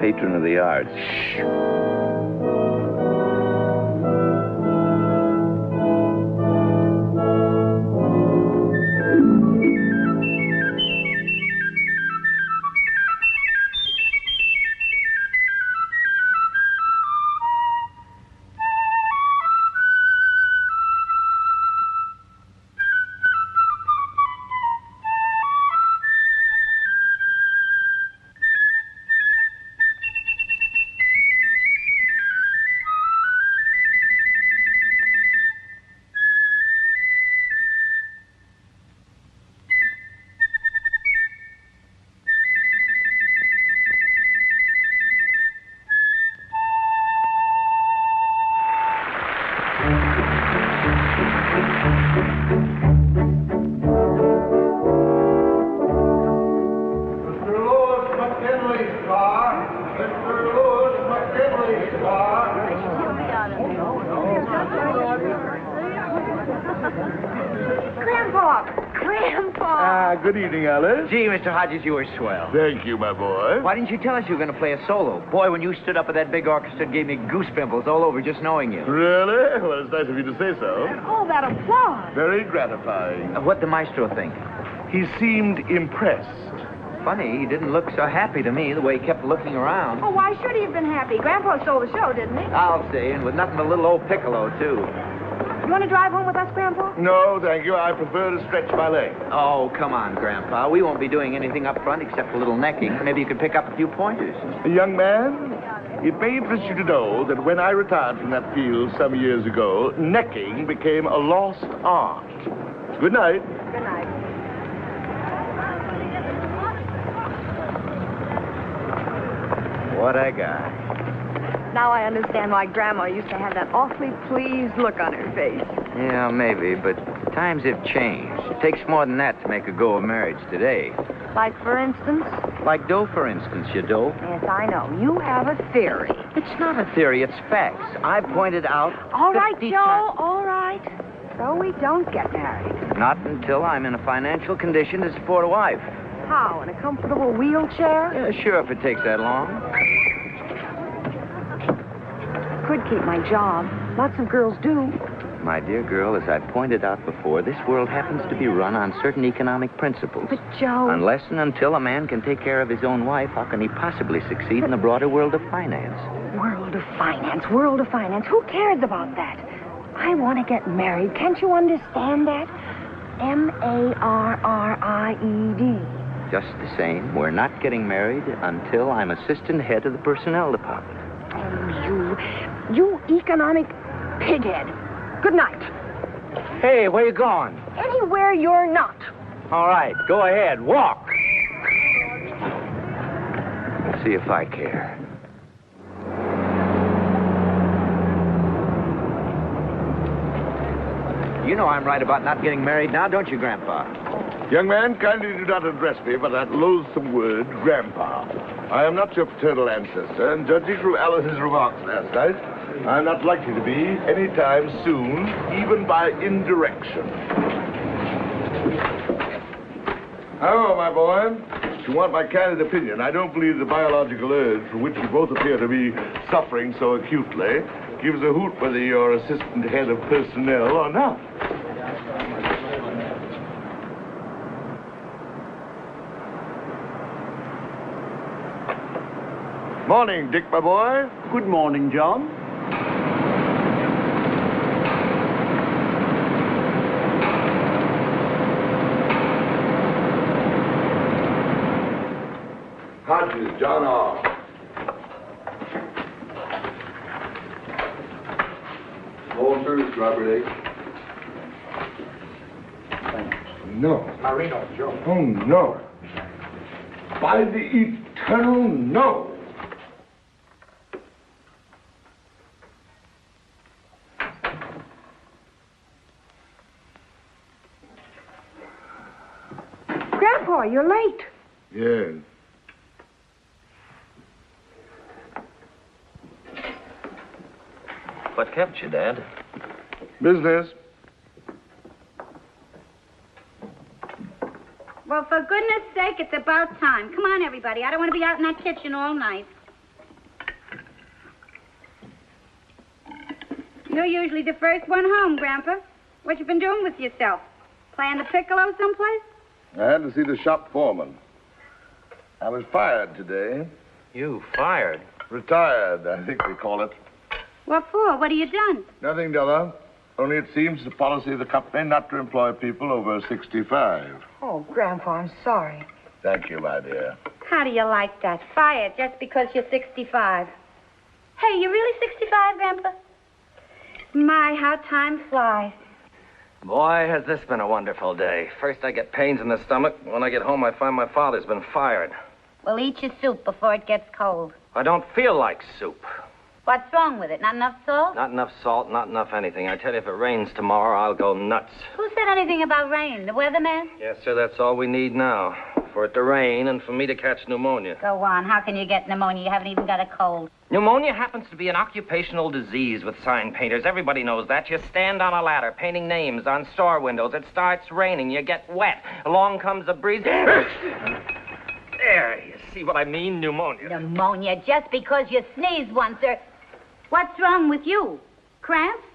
patron of the arts. Good evening, Alice. Gee, Mr. Hodges, you were swell. Thank you, my boy. Why didn't you tell us you were going to play a solo? Boy, when you stood up at that big orchestra, it gave me goose pimples all over just knowing you. Really? Well, it's nice of you to say so. And all that applause. Very gratifying. What'd the maestro think? He seemed impressed. Funny, he didn't look so happy to me the way he kept looking around. Oh, why should he have been happy? Grandpa stole the show, didn't he? I'll say, and with nothing but little old Piccolo, too. You want to drive home with us, Grandpa? No, thank you. I prefer to stretch my legs. Oh, come on, Grandpa. We won't be doing anything up front except a little necking. Maybe you could pick up a few pointers. Young man, it may interest you to know that when I retired from that field some years ago, necking became a lost art. Good night. Good night. What a guy. Now I understand why Grandma used to have that awfully pleased look on her face. Yeah, maybe, but times have changed. It takes more than that to make a go of marriage today. Like, for instance? Like dough, for instance, you dough. Yes, I know. You have a theory. It's not a theory, it's facts. I've pointed out... All right, 50 Joe, all right. So we don't get married. Not until I'm in a financial condition to support a wife. How, in a comfortable wheelchair? Yeah, sure, if it takes that long. Could keep my job. Lots of girls do. My dear girl, as I pointed out before, this world happens to be run on certain economic principles. But, Joe... Unless and until a man can take care of his own wife, how can he possibly succeed in the broader world of finance? World of finance, world of finance. Who cares about that? I want to get married. Can't you understand that? M-A-R-R-I-E-D. Just the same, we're not getting married until I'm assistant head of the personnel department. Oh, you economic pighead. Good night. Hey, where you going? Anywhere you're not. All right, go ahead, walk. Let's see if I care. You know I'm right about not getting married now, don't you, Grandpa? Young man, kindly do not address me by that loathsome word, Grandpa. I am not your paternal ancestor, and judging from Alice's remarks last night, I'm not likely to be any time soon, even by indirection. Hello, my boy. If you want my candid opinion, I don't believe the biological urge from which you both appear to be suffering so acutely gives a hoot whether you're assistant head of personnel or not. Morning, Dick, my boy. Good morning, John. Hodges, John R. Small service, Robert H. No. Marino, Joe. Oh, no. By the eternal no. Grandpa, you're late. Yes. What kept you, Dad? Business. Well, for goodness sake, it's about time. Come on, everybody. I don't want to be out in that kitchen all night. You're usually the first one home, Grandpa. What you been doing with yourself? Playing the piccolo someplace? I had to see the shop foreman. I was fired today. You fired? Retired, I think they call it. What for? What have you done? Nothing, Della. Only it seems the policy of the company not to employ people over 65. Oh, Grandpa, I'm sorry. Thank you, my dear. How do you like that? Fired just because you're 65. Hey, you really 65, Grandpa? My, how time flies. Boy, has this been a wonderful day. First, I get pains in the stomach. When I get home, I find my father's been fired. Well, eat your soup before it gets cold. I don't feel like soup. What's wrong with it? Not enough salt? Not enough salt, not enough anything. I tell you, if it rains tomorrow, I'll go nuts. Who said anything about rain? The weatherman? Yes, sir, that's all we need now. For it to rain and for me to catch pneumonia. Go on. How can you get pneumonia? You haven't even got a cold. Pneumonia happens to be an occupational disease with sign painters. Everybody knows that. You stand on a ladder painting names on store windows. It starts raining. You get wet. Along comes a breeze. There, you see what I mean? Pneumonia. Pneumonia just because you sneezed once, or... What's wrong with you? Cramps?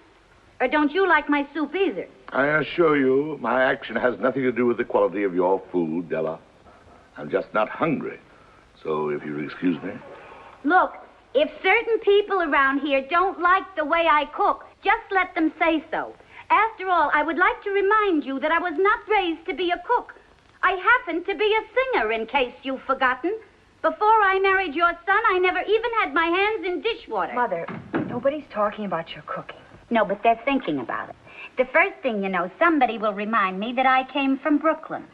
Or don't you like my soup either? I assure you, my action has nothing to do with the quality of your food, Della. I'm just not hungry. So if you'll excuse me. Look, if certain people around here don't like the way I cook, just let them say so. After all, I would like to remind you that I was not raised to be a cook. I happen to be a singer, in case you've forgotten. Before I married your son, I never even had my hands in dishwater. Mother, nobody's talking about your cooking. No, but they're thinking about it. The first thing you know, somebody will remind me that I came from Brooklyn.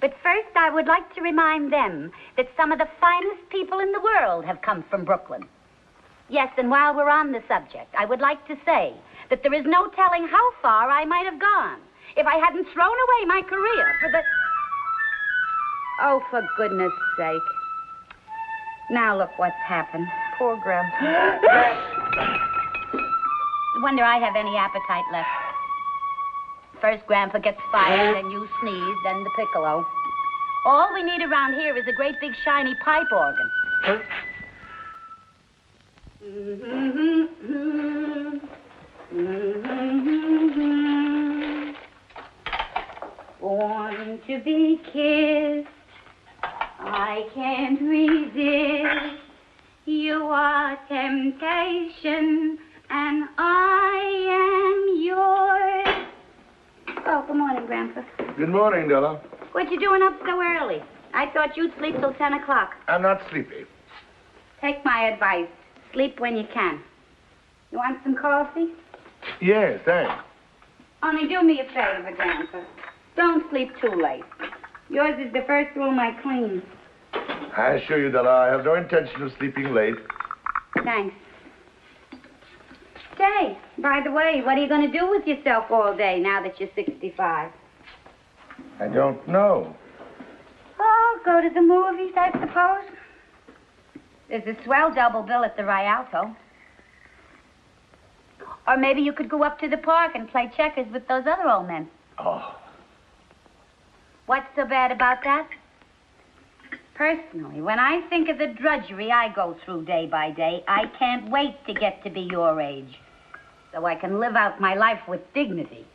But first, I would like to remind them that some of the finest people in the world have come from Brooklyn. Yes, and while we're on the subject, I would like to say that there is no telling how far I might have gone if I hadn't thrown away my career for the... Oh, for goodness sake. Now look what's happened. Poor Grandpa. No wonder I have any appetite left. First Grandpa gets fired, then you sneeze, then the piccolo. All we need around here is a great big shiny pipe organ. Born to be kissed, I can't resist. You are temptation, and I am yours. Oh, good morning, Grandpa. Good morning, Della. What you doing up so early? I thought you'd sleep till 10 o'clock. I'm not sleepy. Take my advice. Sleep when you can. You want some coffee? Yes, thanks. Only do me a favor, Grandpa. Don't sleep too late. Yours is the first room I clean. I assure you, Della, I have no intention of sleeping late. Thanks. Say, by the way, what are you going to do with yourself all day now that you're 65? I don't know. Oh, go to the movies, I suppose. There's a swell double bill at the Rialto. Or maybe you could go up to the park and play checkers with those other old men. Oh. What's so bad about that? Personally, when I think of the drudgery I go through day by day, I can't wait to get to be your age, so I can live out my life with dignity.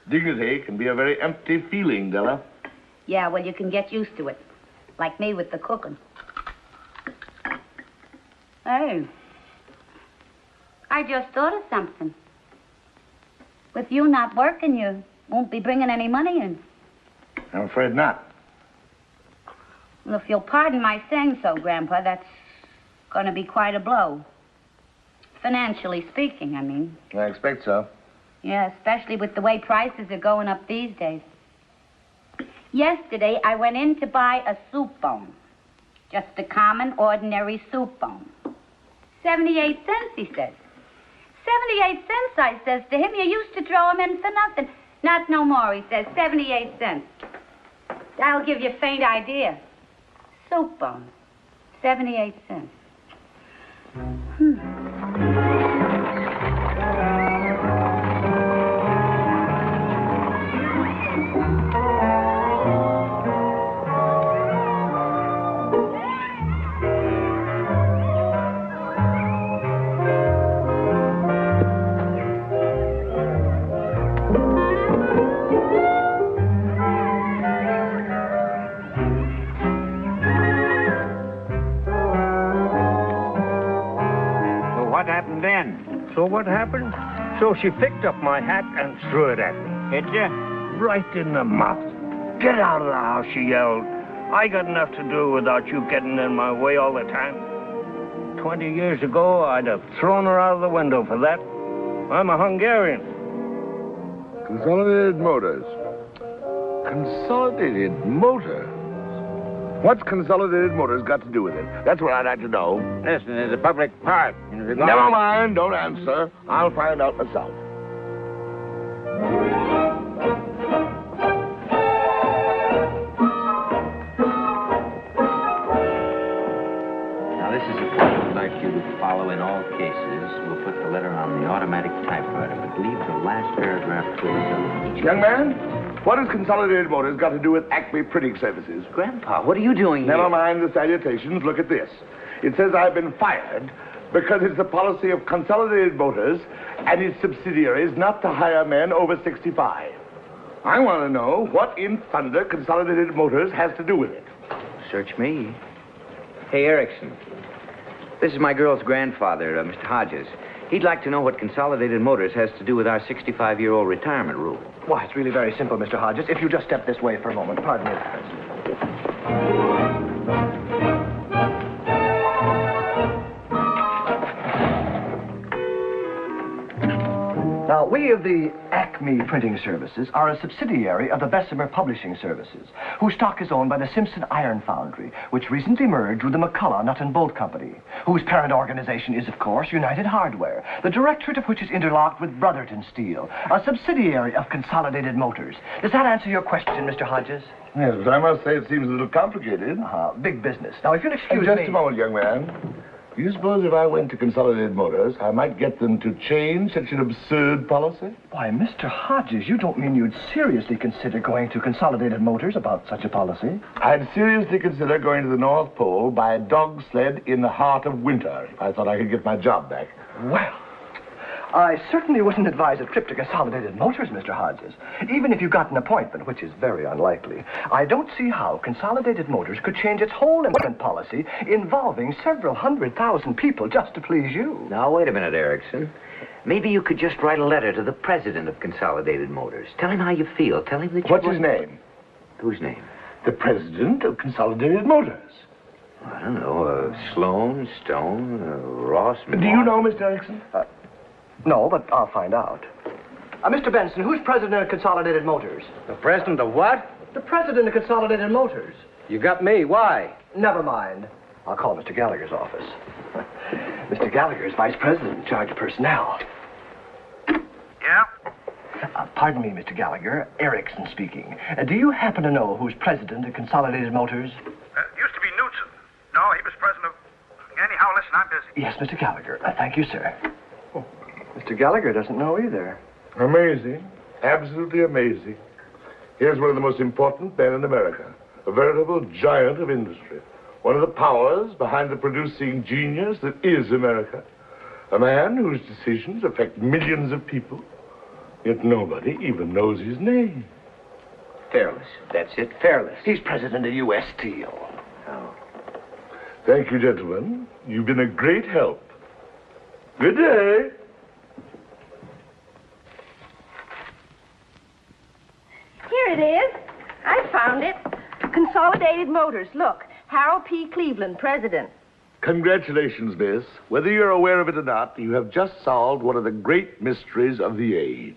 Dignity can be a very empty feeling, Della. Yeah, well, you can get used to it. Like me with the cooking. Hey, I just thought of something. With you not working, you won't be bringing any money in. I'm afraid not. Well, if you'll pardon my saying so, Grandpa, that's going to be quite a blow. Financially speaking, I mean. I expect so. Yeah, especially with the way prices are going up these days. Yesterday, I went in to buy a soup bone. Just a common, ordinary soup bone. 78 cents, he says. 78 cents, I says to him. You used to throw them in for nothing. Not no more, he says. 78 cents. That'll give you a faint idea. Soup bone. 78 cents. what happened then? So what happened? So she picked up my hat and threw it at me. Hit you? Right in the mouth. Get out of the house, she yelled. I got enough to do without you getting in my way all the time. 20 years ago, I'd have thrown her out of the window for that. I'm a Hungarian. Consolidated Motors. Consolidated Motors? What's Consolidated Motors got to do with it? That's what I'd like to know. Listen, there's a public park. Never mind, don't answer. I'll find out myself. Now, this is a point we'd like you to follow in all cases. We'll put the letter on the automatic typewriter, but leave the last paragraph to the Young man, what has Consolidated Motors got to do with Acme Printing Services? Grandpa, what are you doing here? Never mind the salutations. Look at this. It says I've been fired because it's the policy of Consolidated Motors and its subsidiaries not to hire men over 65. I want to know what in thunder Consolidated Motors has to do with it. Search me. Hey, Erickson. This is my girl's grandfather, Mr. Hodges. He'd like to know what Consolidated Motors has to do with our 65-year-old retirement rule. Why, it's really very simple, Mr. Hodges. If you just step this way for a moment. Pardon me. Now, we of the Acme Printing Services are a subsidiary of the Bessemer Publishing Services, whose stock is owned by the Simpson Iron Foundry, which recently merged with the McCullough Nut and Bolt Company, whose parent organization is, of course, United Hardware, the directorate of which is interlocked with Brotherton Steel, a subsidiary of Consolidated Motors. Does that answer your question, Mr. Hodges? Yes, but I must say it seems a little complicated. Big business. Now, if you'll excuse me... Just a moment, young man. Do you suppose if I went to Consolidated Motors, I might get them to change such an absurd policy? Why, Mr. Hodges, you don't mean you'd seriously consider going to Consolidated Motors about such a policy? I'd seriously consider going to the North Pole by a dog sled in the heart of winter if I thought I could get my job back. Well, I certainly wouldn't advise a trip to Consolidated Motors, Mr. Hodges. Even if you got an appointment, which is very unlikely, I don't see how Consolidated Motors could change its whole employment policy involving several 100,000 people just to please you. Now, wait a minute, Erickson. Maybe you could just write a letter to the president of Consolidated Motors. Tell him how you feel. Tell him that you... What's his name? Whose name? The president of Consolidated Motors. I don't know, Sloan, Stone, Ross... Do you know, Mr. Erickson? No, but I'll find out. Mr. Benson, who's president of Consolidated Motors? The president of what? The president of Consolidated Motors. You got me. Why? Never mind. I'll call Mr. Gallagher's office. Mr. Gallagher is vice president in charge of personnel. Yeah? Pardon me, Mr. Gallagher. Erickson speaking. Do you happen to know who's president of Consolidated Motors? Used to be Knudsen. No, he was president of... Anyhow, listen, I'm busy. Yes, Mr. Gallagher. Thank you, sir. Mr. Gallagher doesn't know either. Amazing. Absolutely amazing. Here's one of the most important men in America. A veritable giant of industry. One of the powers behind the producing genius that is America. A man whose decisions affect millions of people. Yet nobody even knows his name. Fairless. That's it, Fairless. He's president of U.S. Steel. Oh. Thank you, gentlemen. You've been a great help. Good day. Here it is. I found it. Consolidated Motors. Look, Harold P. Cleveland, president. Congratulations, miss. Whether you're aware of it or not, you have just solved one of the great mysteries of the age.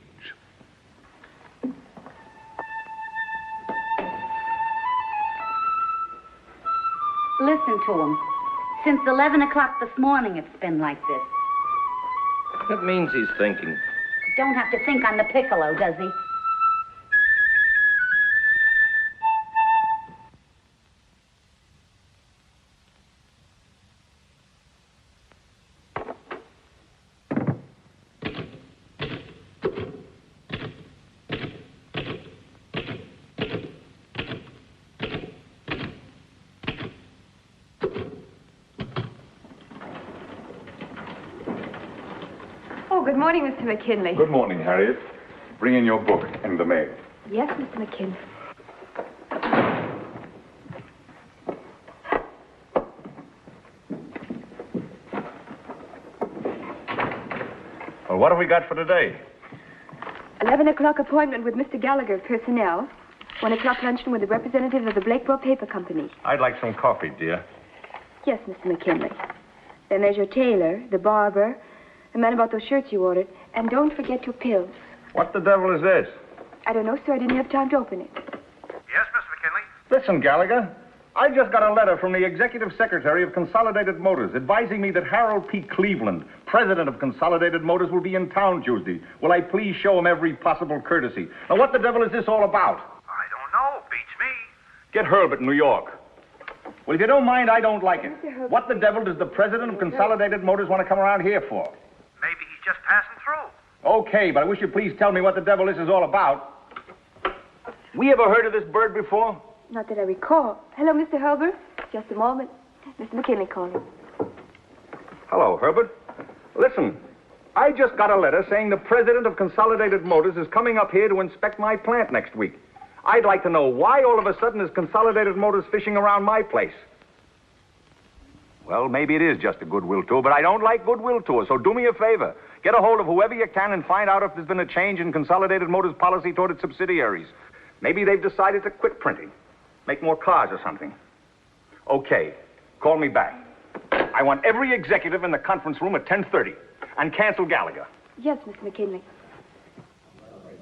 Listen to him. Since 11 o'clock this morning, it's been like this. That means he's thinking. Don't have to think on the piccolo, does he? Good morning, Mr. McKinley. Good morning, Harriet. Bring in your book and the mail. Yes, Mr. McKinley. Well, what have we got for today? 11 o'clock appointment with Mr. Gallagher, personnel. 1 o'clock luncheon with the representative of the Blakewell Paper Company. I'd like some coffee, dear. Yes, Mr. McKinley. Then there's your tailor, the barber, the man about those shirts you ordered. And don't forget your pills. What the devil is this? I don't know, sir. I didn't have time to open it. Yes, Mr. McKinley? Listen, Gallagher. I just got a letter from the Executive Secretary of Consolidated Motors advising me that Harold P. Cleveland, president of Consolidated Motors, will be in town Tuesday. Will I please show him every possible courtesy? Now, what the devil is this all about? I don't know. Beats me. Get Herbert in New York. Well, if you don't mind, I don't like it. What the devil does the president of Consolidated Motors want to come around here for? Maybe he's just passing through. Okay, but I wish you'd please tell me what the devil this is all about. We ever heard of this bird before? Not that I recall. Hello, Mr. Herbert. Just a moment. Mr. McKinley calling. Hello, Herbert. Listen, I just got a letter saying the president of Consolidated Motors is coming up here to inspect my plant next week. I'd like to know why all of a sudden is Consolidated Motors fishing around my place. Well, maybe it is just a goodwill tour, but I don't like goodwill tours, so do me a favor. Get a hold of whoever you can and find out if there's been a change in Consolidated Motors' policy toward its subsidiaries. Maybe they've decided to quit printing. Make more cars or something. Okay, call me back. I want every executive in the conference room at 10:30. And cancel Gallagher. Yes, Mr. McKinley.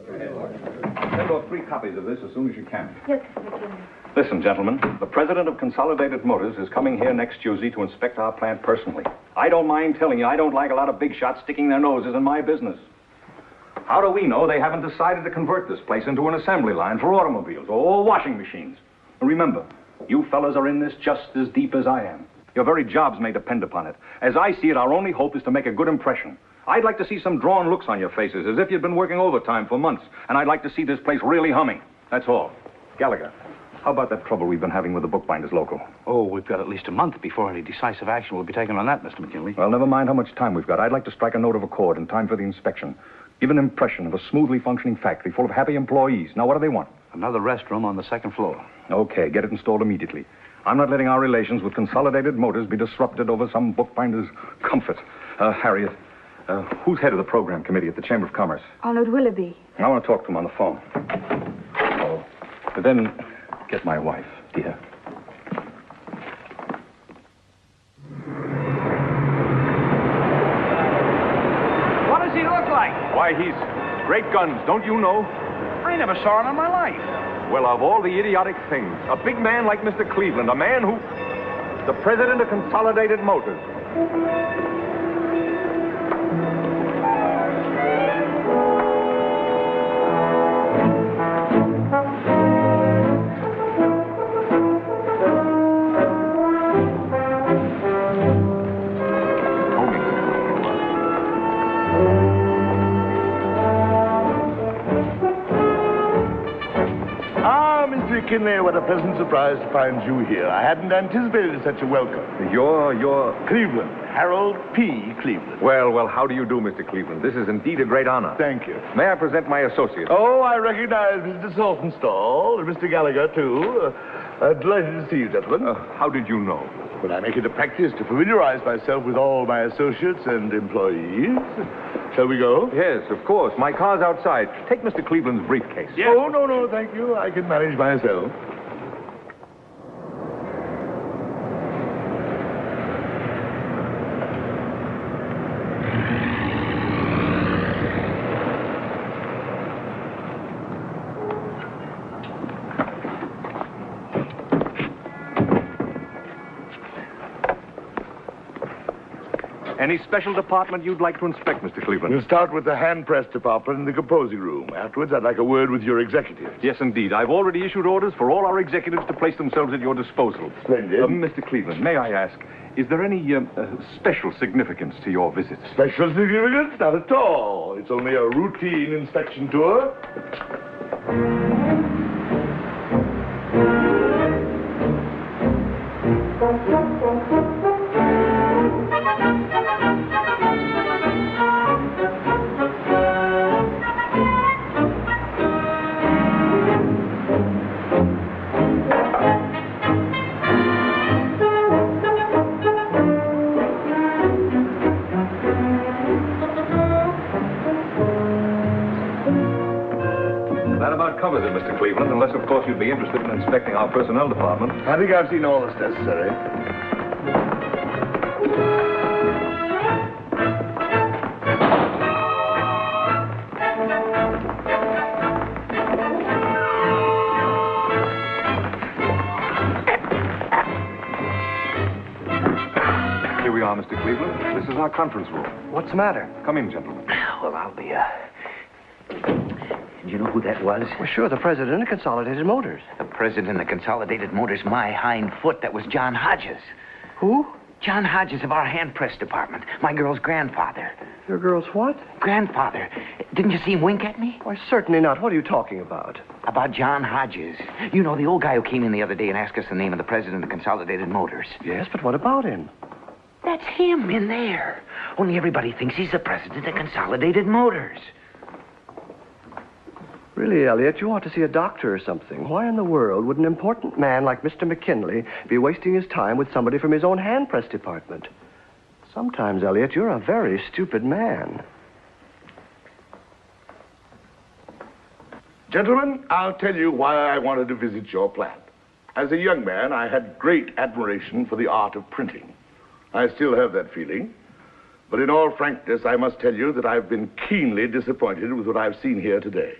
Send off 3 copies of this as soon as you can. Yes, Mr. McKinley. Listen, gentlemen, the president of Consolidated Motors is coming here next Tuesday to inspect our plant personally. I don't mind telling you, I don't like a lot of big shots sticking their noses in my business. How do we know they haven't decided to convert this place into an assembly line for automobiles or washing machines? And remember, you fellas are in this just as deep as I am. Your very jobs may depend upon it. As I see it, our only hope is to make a good impression. I'd like to see some drawn looks on your faces, as if you'd been working overtime for months. And I'd like to see this place really humming. That's all. Gallagher, how about that trouble we've been having with the bookbinders local? Oh, we've got at least a month before any decisive action will be taken on that, Mr. McKinley. Well, never mind how much time we've got. I'd like to strike a note of accord in time for the inspection. Give an impression of a smoothly functioning factory full of happy employees. Now, what do they want? Another restroom on the 2nd floor. Okay, get it installed immediately. I'm not letting our relations with Consolidated Motors be disrupted over some bookbinder's comfort. Harriet, who's head of the program committee at the Chamber of Commerce? Arnold Willoughby. I want to talk to him on the phone. Oh, but then get my wife, dear. What does he look like? Why, he's great guns, don't you know? I never saw him in my life. Well, of all the idiotic things, a big man like Mr. Cleveland, a man who... the president of Consolidated Motors. McKinley, what a pleasant surprise to find you here. I hadn't anticipated such a welcome. You're... Cleveland. Harold P. Cleveland. Well, how do you do, Mr. Cleveland? This is indeed a great honor. Thank you. May I present my associate? Oh, I recognize Mr. Saltonstall and Mr. Gallagher, too. Delighted to see you, gentlemen. How did you know? Well, I make it a practice to familiarize myself with all my associates and employees. Shall we go? Yes, of course. My car's outside. Take Mr. Cleveland's briefcase. Yes. Oh, no, thank you. I can manage myself. Any special department you'd like to inspect, Mr. Cleveland? We'll start with the hand-press department in the composing room. Afterwards, I'd like a word with your executives. Yes, indeed. I've already issued orders for all our executives to place themselves at your disposal. Splendid. Mr. Cleveland, may I ask, is there any special significance to your visit? Special significance? Not at all. It's only a routine inspection tour. with it, Mr. Cleveland, unless, of course, you'd be interested in inspecting our personnel department. I think I've seen all that's necessary. Here we are, Mr. Cleveland. This is our conference room. What's the matter? Come in, gentlemen. Well, I'll be, Do you know who that was? Well, sure, the president of Consolidated Motors. The president of Consolidated Motors, my hind foot. That was John Hodges. Who? John Hodges of our hand press department. My girl's grandfather. Your girl's what? Grandfather. Didn't you see him wink at me? Why, certainly not. What are you talking about? About John Hodges. You know, the old guy who came in the other day and asked us the name of the president of Consolidated Motors. Yes, but what about him? That's him in there. Only everybody thinks he's the president of Consolidated Motors. Really, Elliot, you ought to see a doctor or something. Why in the world would an important man like Mr. McKinley be wasting his time with somebody from his own hand press department? Sometimes, Elliot, you're a very stupid man. Gentlemen, I'll tell you why I wanted to visit your plant. As a young man, I had great admiration for the art of printing. I still have that feeling. But in all frankness, I must tell you that I've been keenly disappointed with what I've seen here today.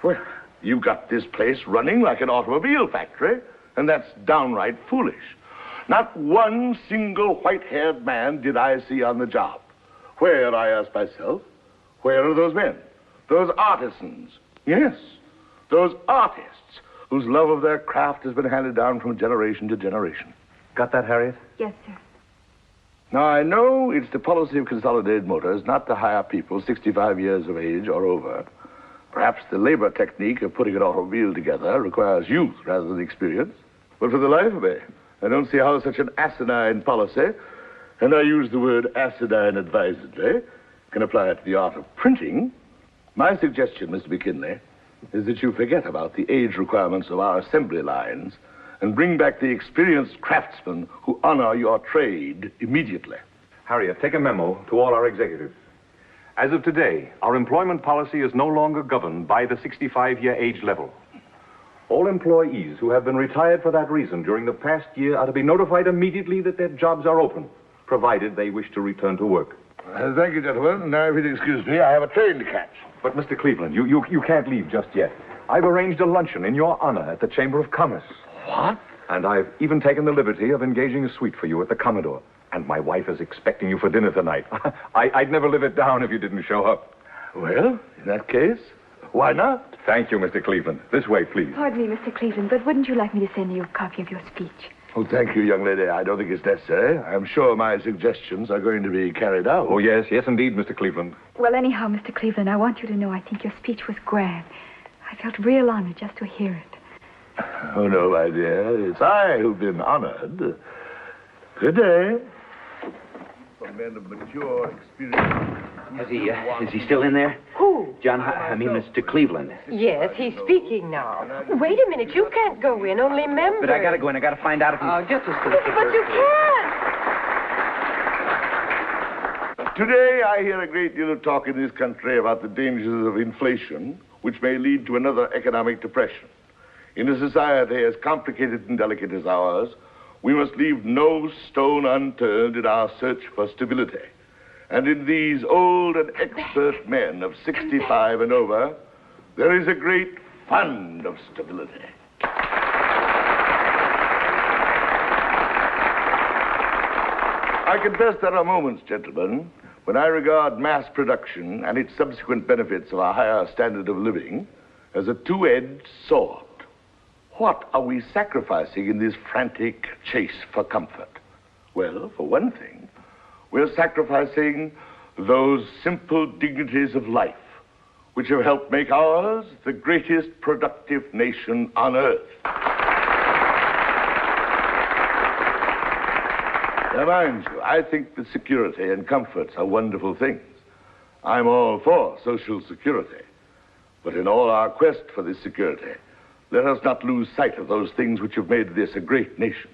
Well, you've got this place running like an automobile factory, and that's downright foolish. Not one single white-haired man did I see on the job. Where, I ask myself, where are those men? Those artisans? Yes, those artists whose love of their craft has been handed down from generation to generation. Got that, Harriet? Yes, sir. Now, I know it's the policy of Consolidated Motors not to hire people 65 years of age or over. Perhaps the labor technique of putting an automobile together requires youth rather than experience. But for the life of me, I don't see how such an asinine policy, and I use the word asinine advisedly, can apply to the art of printing. My suggestion, Mr. McKinley, is that you forget about the age requirements of our assembly lines and bring back the experienced craftsmen who honor your trade immediately. Harriet, take a memo to all our executives. As of today, our employment policy is no longer governed by the 65-year age level. All employees who have been retired for that reason during the past year are to be notified immediately that their jobs are open, provided they wish to return to work. Thank you, gentlemen. Now, if you'll excuse me, I have a train to catch. But, Mr. Cleveland, you can't leave just yet. I've arranged a luncheon in your honor at the Chamber of Commerce. What? And I've even taken the liberty of engaging a suite for you at the Commodore. And my wife is expecting you for dinner tonight. I'd never live it down if you didn't show up. Well, in that case, why not? Thank you, Mr. Cleveland. This way, please. Pardon me, Mr. Cleveland, but wouldn't you like me to send you a copy of your speech? Oh, thank you, young lady. I don't think it's necessary. I'm sure my suggestions are going to be carried out. Oh, yes, indeed, Mr. Cleveland. Well, anyhow, Mr. Cleveland, I want you to know I think your speech was grand. I felt real honored just to hear it. Oh, no, my dear. It's I who've been honored. Good day. For men of mature experience. Is he still in there? Who? Mr. Cleveland. Yes, he's speaking now. Wait a minute, you can't go in, only members. But I gotta go in. I gotta find out if he's... Get this to But you can't. Today, I hear a great deal of talk in this country about the dangers of inflation, which may lead to another economic depression. In a society as complicated and delicate as ours, we must leave no stone unturned in our search for stability. And in these old and expert men of 65 and over, there is a great fund of stability. I confess there are moments, gentlemen, when I regard mass production and its subsequent benefits of a higher standard of living as a two-edged sword. What are we sacrificing in this frantic chase for comfort? Well, for one thing, we're sacrificing those simple dignities of life which have helped make ours the greatest productive nation on earth. Now, mind you, I think that security and comforts are wonderful things. I'm all for social security. But in all our quest for this security, let us not lose sight of those things which have made this a great nation.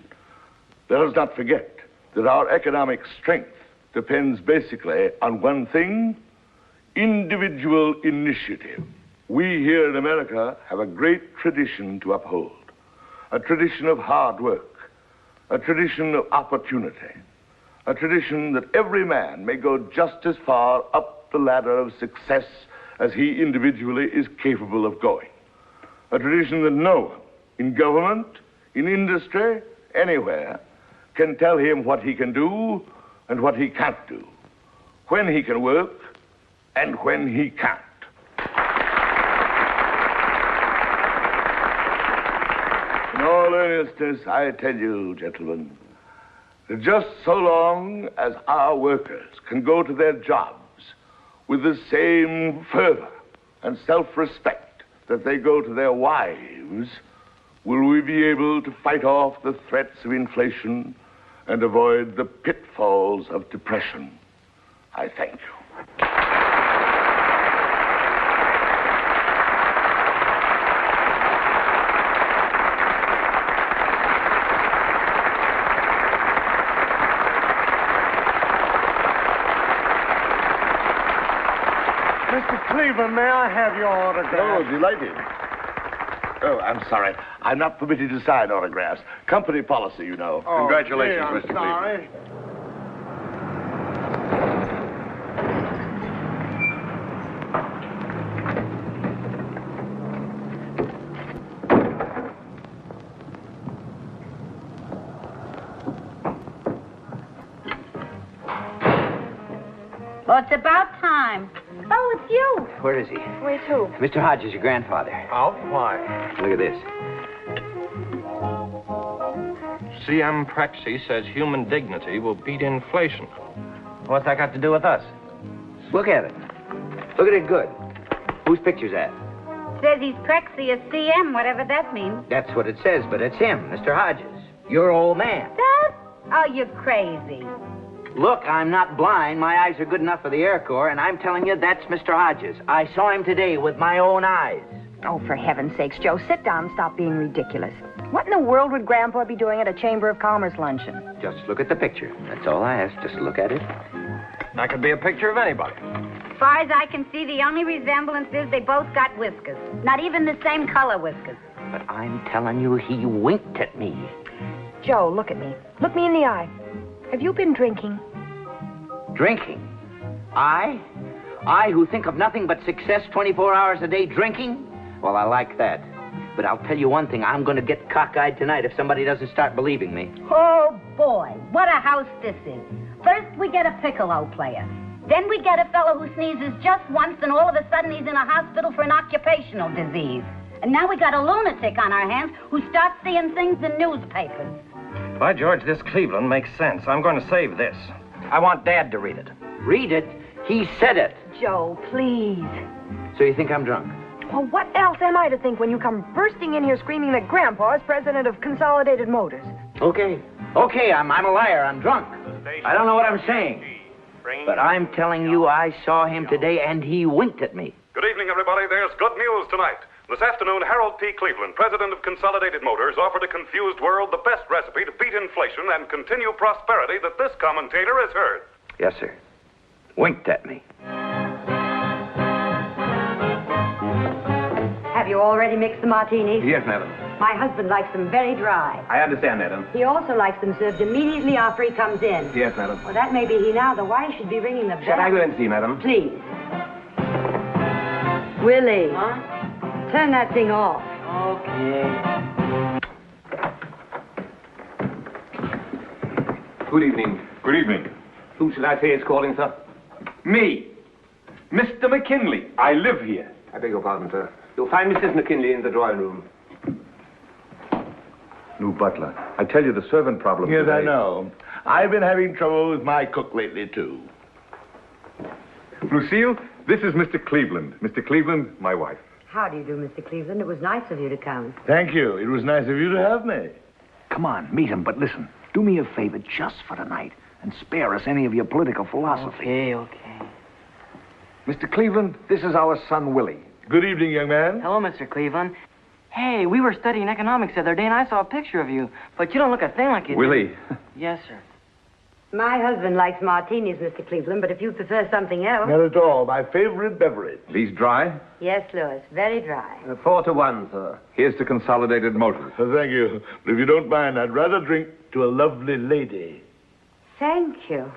Let us not forget that our economic strength depends basically on one thing: individual initiative. We here in America have a great tradition to uphold. A tradition of hard work. A tradition of opportunity. A tradition that every man may go just as far up the ladder of success as he individually is capable of going. A tradition that no one, in government, in industry, anywhere, can tell him what he can do and what he can't do, when he can work and when he can't. In all earnestness, I tell you, gentlemen, that just so long as our workers can go to their jobs with the same fervor and self-respect that they go to their wives, will we be able to fight off the threats of inflation and avoid the pitfalls of depression. I thank you. Mr. Cleveland, may I have your autograph? Oh, delighted. Oh, I'm sorry. I'm not permitted to sign autographs. Company policy, you know. Oh, Congratulations, I'm Mr. sorry. Cleveland. Well, it's about time. Oh, it's you. Where is he? Where's who? Mr. Hodges, your grandfather. Oh, why? Look at this. C.M. Prexy says human dignity will beat inflation. What's that got to do with us? Look at it. Look at it good. Whose picture's that? Says he's Prexy as CM, whatever that means. That's what it says, but it's him, Mr. Hodges. Your old man. That? Oh, you're crazy. Look, I'm not blind. My eyes are good enough for the Air Corps, and I'm telling you, that's Mr. Hodges. I saw him today with my own eyes. Oh, for heaven's sakes, Joe, sit down and stop being ridiculous. What in the world would Grandpa be doing at a Chamber of Commerce luncheon? Just look at the picture. That's all I ask. Just look at it. That could be a picture of anybody. As far as I can see, the only resemblance is they both got whiskers. Not even the same color whiskers. But I'm telling you, he winked at me. Joe, look at me. Look me in the eye. Have you been drinking? Drinking? I who think of nothing but success 24 hours a day drinking? Well, I like that. But I'll tell you one thing, I'm going to get cockeyed tonight if somebody doesn't start believing me. Oh, boy, what a house this is. First, we get a piccolo player. Then we get a fellow who sneezes just once, and all of a sudden he's in a hospital for an occupational disease. And now we got a lunatic on our hands who starts seeing things in newspapers. By George, this Cleveland makes sense. I'm going to save this. I want Dad to read it. Read it? He said it. Joe, please. So you think I'm drunk? Well, what else am I to think when you come bursting in here screaming that Grandpa is president of Consolidated Motors? Okay, I'm a liar. I'm drunk. I don't know what I'm saying. But I'm telling you, I saw him today, and he winked at me. Good evening, everybody. There's good news tonight. This afternoon, Harold P. Cleveland, president of Consolidated Motors, offered a confused world the best recipe to beat inflation and continue prosperity that this commentator has heard. Yes, sir. Winked at me. Have you already mixed the martinis? Yes, madam. My husband likes them very dry. I understand, madam. He also likes them served immediately after he comes in. Yes, madam. Well, that may be he now. The wife should be ringing the bell. Shall I go and see, madam? Please. Willie. Huh? Turn that thing off. Okay. Good evening. Good evening. Who should I say is calling, sir? Me. Mr. McKinley. I live here. I beg your pardon, sir. You'll find Mrs. McKinley in the drawing room. New butler. I tell you, the servant problem Yes, today. I know. I've been having trouble with my cook lately, too. Lucille, this is Mr. Cleveland. Mr. Cleveland, my wife. How do you do, Mr. Cleveland? It was nice of you to come. Thank you. It was nice of you to have me. Come on, meet him, but listen. Do me a favor just for tonight and spare us any of your political philosophy. Okay. Mr. Cleveland, this is our son, Willie. Good evening, young man. Hello, Mr. Cleveland. Hey, we were studying economics the other day, and I saw a picture of you. But you don't look a thing like you do. Willie. Yes, sir. My husband likes martinis, Mr. Cleveland, but if you prefer something else... Not at all. My favorite beverage. These dry? Yes, Louis, very dry. 4-1, sir. Here's to Consolidated Motors. Thank you. But if you don't mind, I'd rather drink to a lovely lady. Thank you.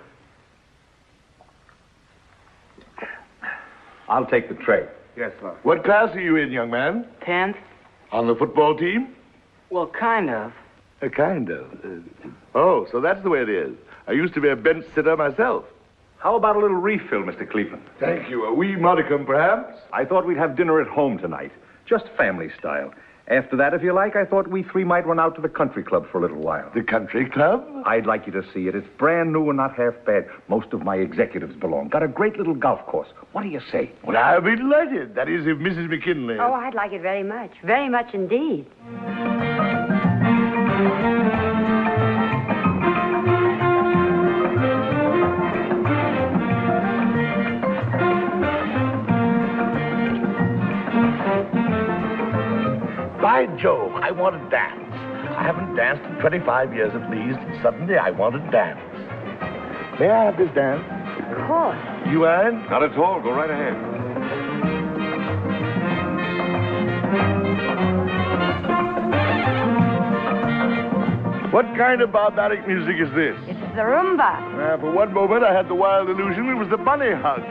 I'll take the tray. Yes, sir. What class are you in, young man? 10th? On the football team? Well, kind of. Kind of. Oh, so that's the way it is. I used to be a bench sitter myself. How about a little refill, Mr. Cleveland? Thank you. A wee modicum, perhaps? I thought we'd have dinner at home tonight. Just family style. After that, if you like, I thought we three might run out to the country club for a little while. The country club? I'd like you to see it. It's brand new and not half bad. Most of my executives belong. Got a great little golf course. What do you say? Well, I'll be delighted. That is, if Mrs. McKinley... Oh, I'd like it very much. Very much indeed. By Jove, I want to dance. I haven't danced in 25 years at least, and suddenly I want to dance. May I have this dance? Of course. You mind? Not at all. Go right ahead. What kind of barbaric music is this? It's the rumba. For one moment, I had the wild illusion it was the bunny hug.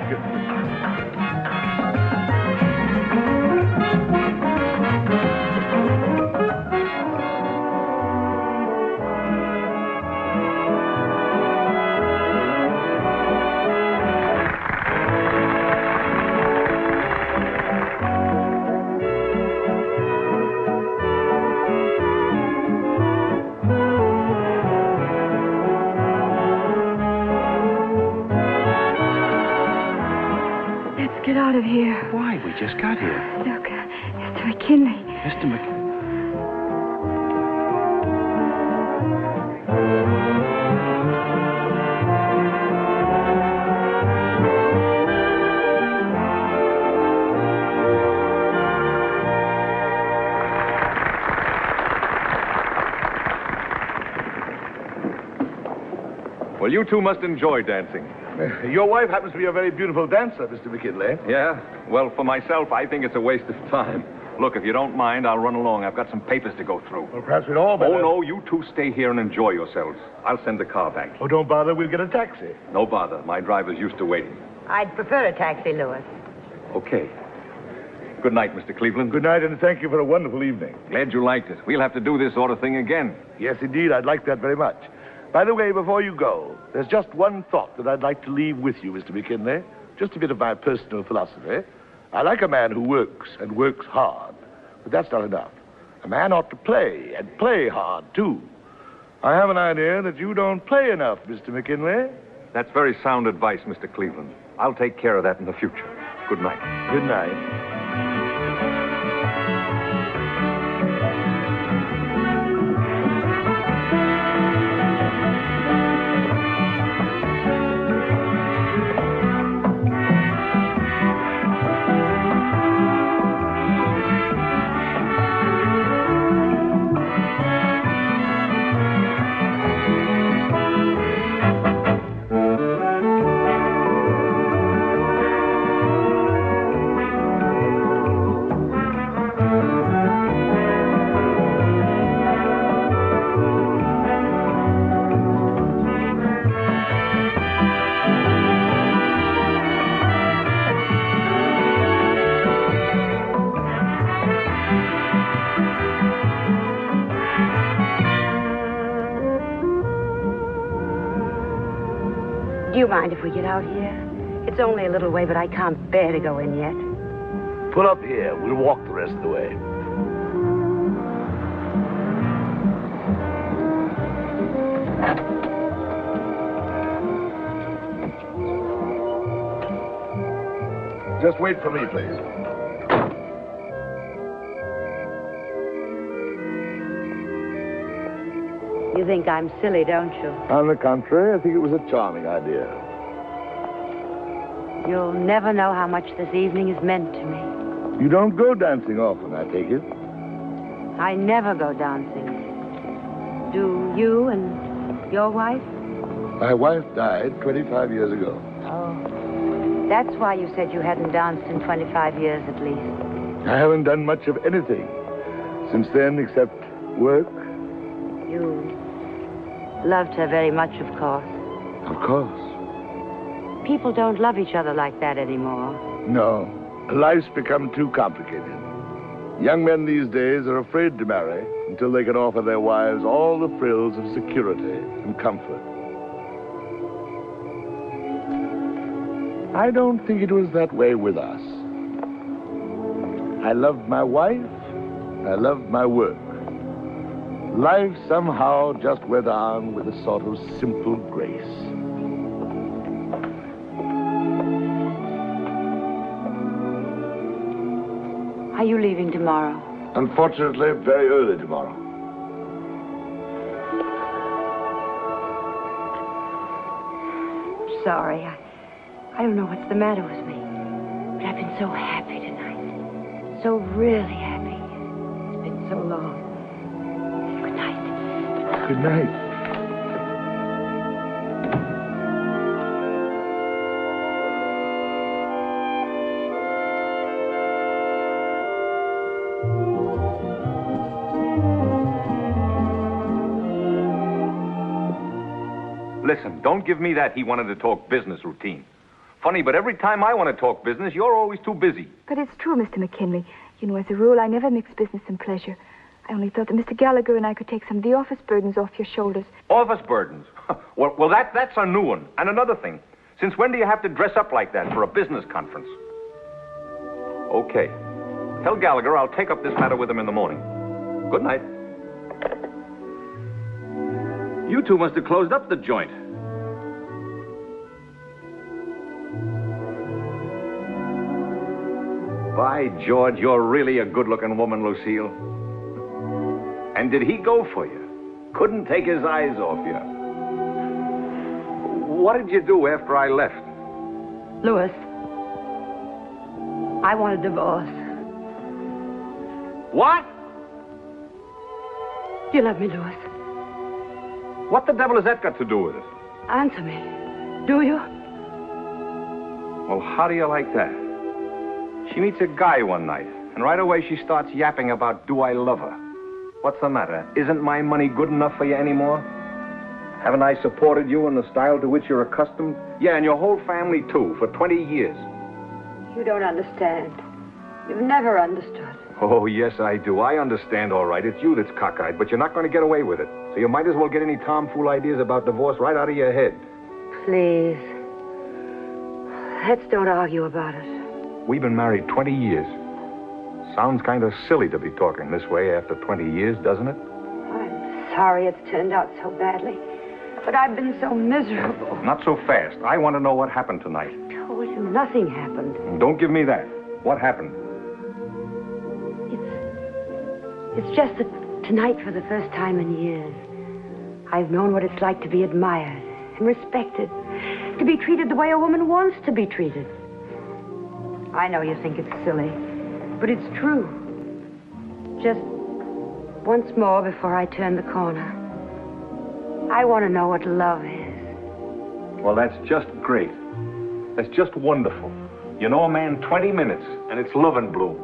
Get out of here. Why? We just got here. Look, Mr. McKinley. Mr. McKinley. Well, you two must enjoy dancing. Your wife happens to be a very beautiful dancer, Mr. McKinley. Yeah? Well, for myself, I think it's a waste of time. Look, if you don't mind, I'll run along. I've got some papers to go through. Well, perhaps we'd all better... Oh, no, you two stay here and enjoy yourselves. I'll send the car back. Oh, don't bother. We'll get a taxi. No bother. My driver's used to waiting. I'd prefer a taxi, Louis. Okay. Good night, Mr. Cleveland. Good night, and thank you for a wonderful evening. Glad you liked it. We'll have to do this sort of thing again. Yes, indeed. I'd like that very much. By the way, before you go, there's just one thought that I'd like to leave with you, Mr. McKinley. Just a bit of my personal philosophy. I like a man who works, and works hard. But that's not enough. A man ought to play, and play hard, too. I have an idea that you don't play enough, Mr. McKinley. That's very sound advice, Mr. Cleveland. I'll take care of that in the future. Good night. Good night. Do you mind if we get out here? It's only a little way, but I can't bear to go in yet. Pull up here. We'll walk the rest of the way. Just wait for me, please. You think I'm silly, don't you? On the contrary, I think it was a charming idea. You'll never know how much this evening has meant to me. You don't go dancing often, I take it. I never go dancing. Do you and your wife? My wife died 25 years ago. Oh. That's why you said you hadn't danced in 25 years at least. I haven't done much of anything since then except work. You loved her very much, of course. Of course. People don't love each other like that anymore. No. Life's become too complicated. Young men these days are afraid to marry until they can offer their wives all the frills of security and comfort. I don't think it was that way with us. I loved my wife. I loved my work. Life somehow just went on with a sort of simple grace. Are you leaving tomorrow? Unfortunately, very early tomorrow. Sorry. I don't know what's the matter with me. But I've been so happy tonight. So really happy. It's been so long. Good night. Good night. Listen, don't give me that he wanted to talk business routine. Funny, but every time I want to talk business, you're always too busy. But it's true, Mr. McKinley. You know, as a rule, I never mix business and pleasure. I only thought that Mr. Gallagher and I could take some of the office burdens off your shoulders. Office burdens? Well, that's a new one. And another thing. Since when do you have to dress up like that for a business conference? Okay. Tell Gallagher I'll take up this matter with him in the morning. Good night. You two must have closed up the joint. By George, you're really a good-looking woman, Lucille. And did he go for you? Couldn't take his eyes off you. What did you do after I left? Louis, I want a divorce. What? Do you love me, Louis? What the devil has that got to do with it? Answer me. Do you? Well, how do you like that? She meets a guy one night, and right away she starts yapping about, do I love her? What's the matter? Isn't my money good enough for you anymore? Haven't I supported you in the style to which you're accustomed? Yeah, and your whole family, too, for 20 years. You don't understand. You've never understood. Oh, yes, I do. I understand, all right. It's you that's cockeyed, but you're not going to get away with it. So you might as well get any tomfool ideas about divorce right out of your head. Please. Let's don't argue about it. We've been married 20 years. Sounds kind of silly to be talking this way after 20 years, doesn't it? I'm sorry it's turned out so badly. But I've been so miserable. Not so fast. I want to know what happened tonight. I told you nothing happened. Don't give me that. What happened? It's just that tonight, for the first time in years, I've known what it's like to be admired and respected, to be treated the way a woman wants to be treated. I know you think it's silly, but it's true. Just once more before I turn the corner, I want to know what love is. Well, that's just great. That's just wonderful. You know a man 20 minutes, and it's love and bloom.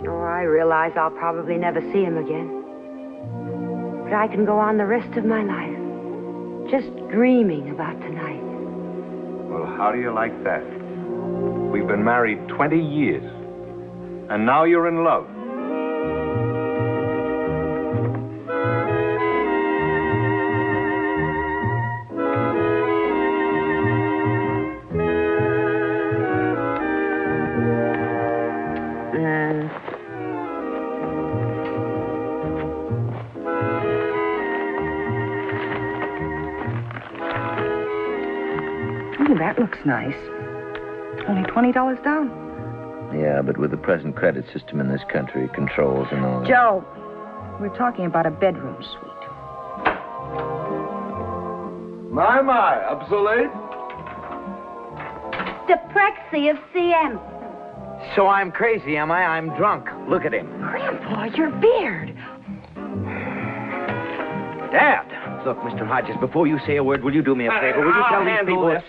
Oh, I realize I'll probably never see him again. But I can go on the rest of my life, just dreaming about tonight. Well, how do you like that? We've been married 20 years, and now you're in love. That looks nice. Only $20 down. Yeah, but with the present credit system in this country, controls and all that. Joe, we're talking about a bedroom suite. My, up so late? Deprexy of CM. So I'm crazy, am I? I'm drunk. Look at him. Grandpa, your beard. Dad. Look, Mr. Hodges, before you say a word, will you do me a favor? Will you I'll tell these handle people... this.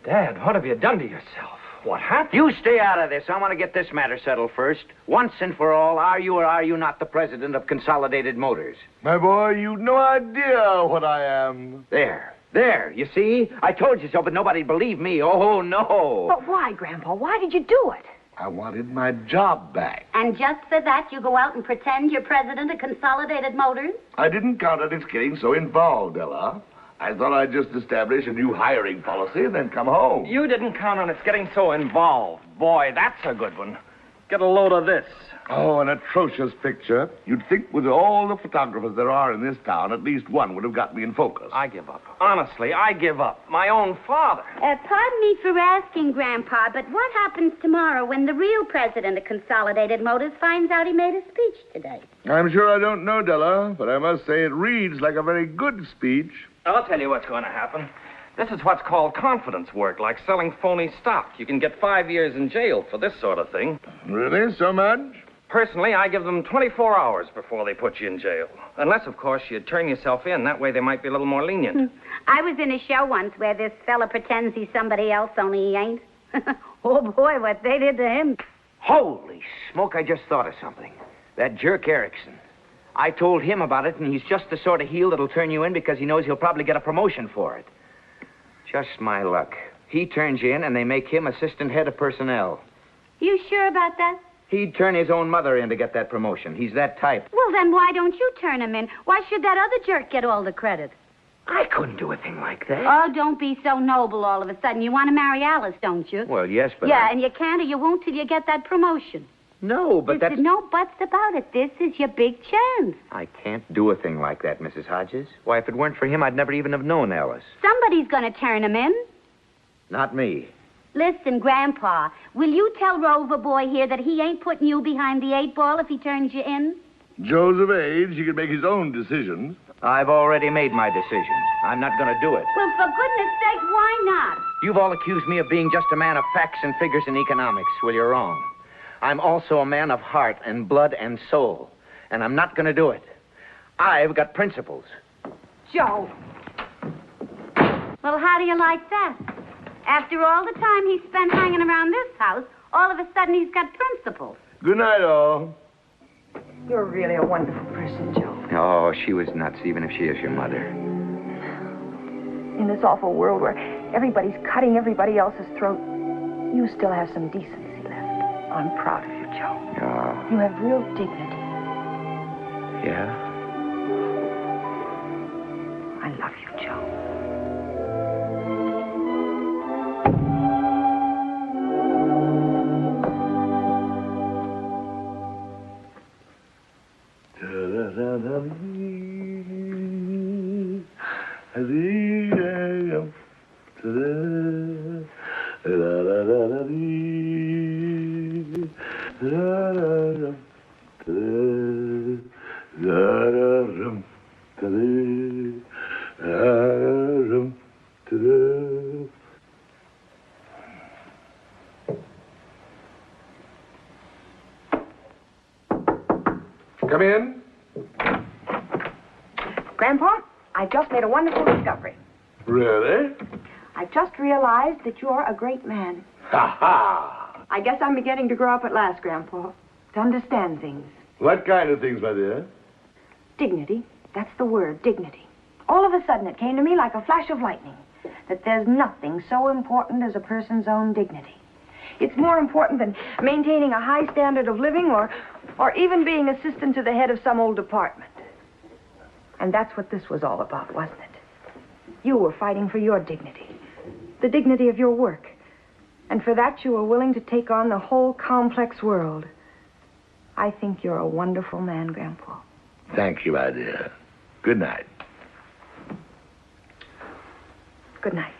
Dad, what have you done to yourself? What happened? You stay out of this. I want to get this matter settled first. Once and for all, are you or are you not the president of Consolidated Motors? My boy, you've no idea what I am. There, you see? I told you so, but nobody believed me. Oh, no. But why, Grandpa? Why did you do it? I wanted my job back. And just for that, you go out and pretend you're president of Consolidated Motors? I didn't count on its getting so involved, Ella. I thought I'd just establish a new hiring policy and then come home. You didn't count on its getting so involved. Boy, that's a good one. Get a load of this. Oh, an atrocious picture. You'd think with all the photographers there are in this town, at least one would have got me in focus. I give up. Honestly, I give up. My own father. Pardon me for asking, Grandpa, but what happens tomorrow when the real president of Consolidated Motors finds out he made a speech today? I'm sure I don't know, Della, but I must say it reads like a very good speech. I'll tell you what's going to happen. This is what's called confidence work, like selling phony stock. You can get 5 years in jail for this sort of thing. Really? So much? Personally, I give them 24 hours before they put you in jail. Unless, of course, you turn yourself in. That way they might be a little more lenient. I was in a show once where this fella pretends he's somebody else, only he ain't. Oh, boy, what they did to him. Holy smoke, I just thought of something. That jerk Erickson. I told him about it, and he's just the sort of heel that'll turn you in because he knows he'll probably get a promotion for it. Just my luck. He turns you in, and they make him assistant head of personnel. You sure about that? He'd turn his own mother in to get that promotion. He's that type. Well, then why don't you turn him in? Why should that other jerk get all the credit? I couldn't do a thing like that. Oh, don't be so noble all of a sudden. You want to marry Alice, don't you? Well, yes, but... Yeah, and you can't or you won't till you get that promotion. No, but that's... There's no buts about it. This is your big chance. I can't do a thing like that, Mrs. Hodges. Why, if it weren't for him, I'd never even have known Alice. Somebody's going to turn him in. Not me. Listen, Grandpa, will you tell Rover Boy here that he ain't putting you behind the 8 ball if he turns you in? Joe's of age. He can make his own decisions. I've already made my decision. I'm not going to do it. Well, for goodness sake, why not? You've all accused me of being just a man of facts and figures and economics. Well, you're wrong. I'm also a man of heart and blood and soul. And I'm not going to do it. I've got principles. Joe. Well, how do you like that? After all the time he spent hanging around this house, all of a sudden he's got principles. Good night, all. You're really a wonderful person, Joe. Oh, she was nuts, even if she is your mother. In this awful world where everybody's cutting everybody else's throat, you still have some decency left. I'm proud of you, Joe. Oh. You have real dignity. Yeah? I love you, Joe. Come in. Grandpa, I just made a wonderful discovery. Really? I just realized that you're a great man. Ha ha! I guess I'm beginning to grow up at last, Grandpa, to understand things. What kind of things, my dear? Dignity. That's the word, dignity. All of a sudden, it came to me like a flash of lightning that there's nothing so important as a person's own dignity. It's more important than maintaining a high standard of living or even being assistant to the head of some old department. And that's what this was all about, wasn't it? You were fighting for your dignity, the dignity of your work. And for that, you were willing to take on the whole complex world. I think you're a wonderful man, Grandpa. Thank you, my dear. Good night. Good night.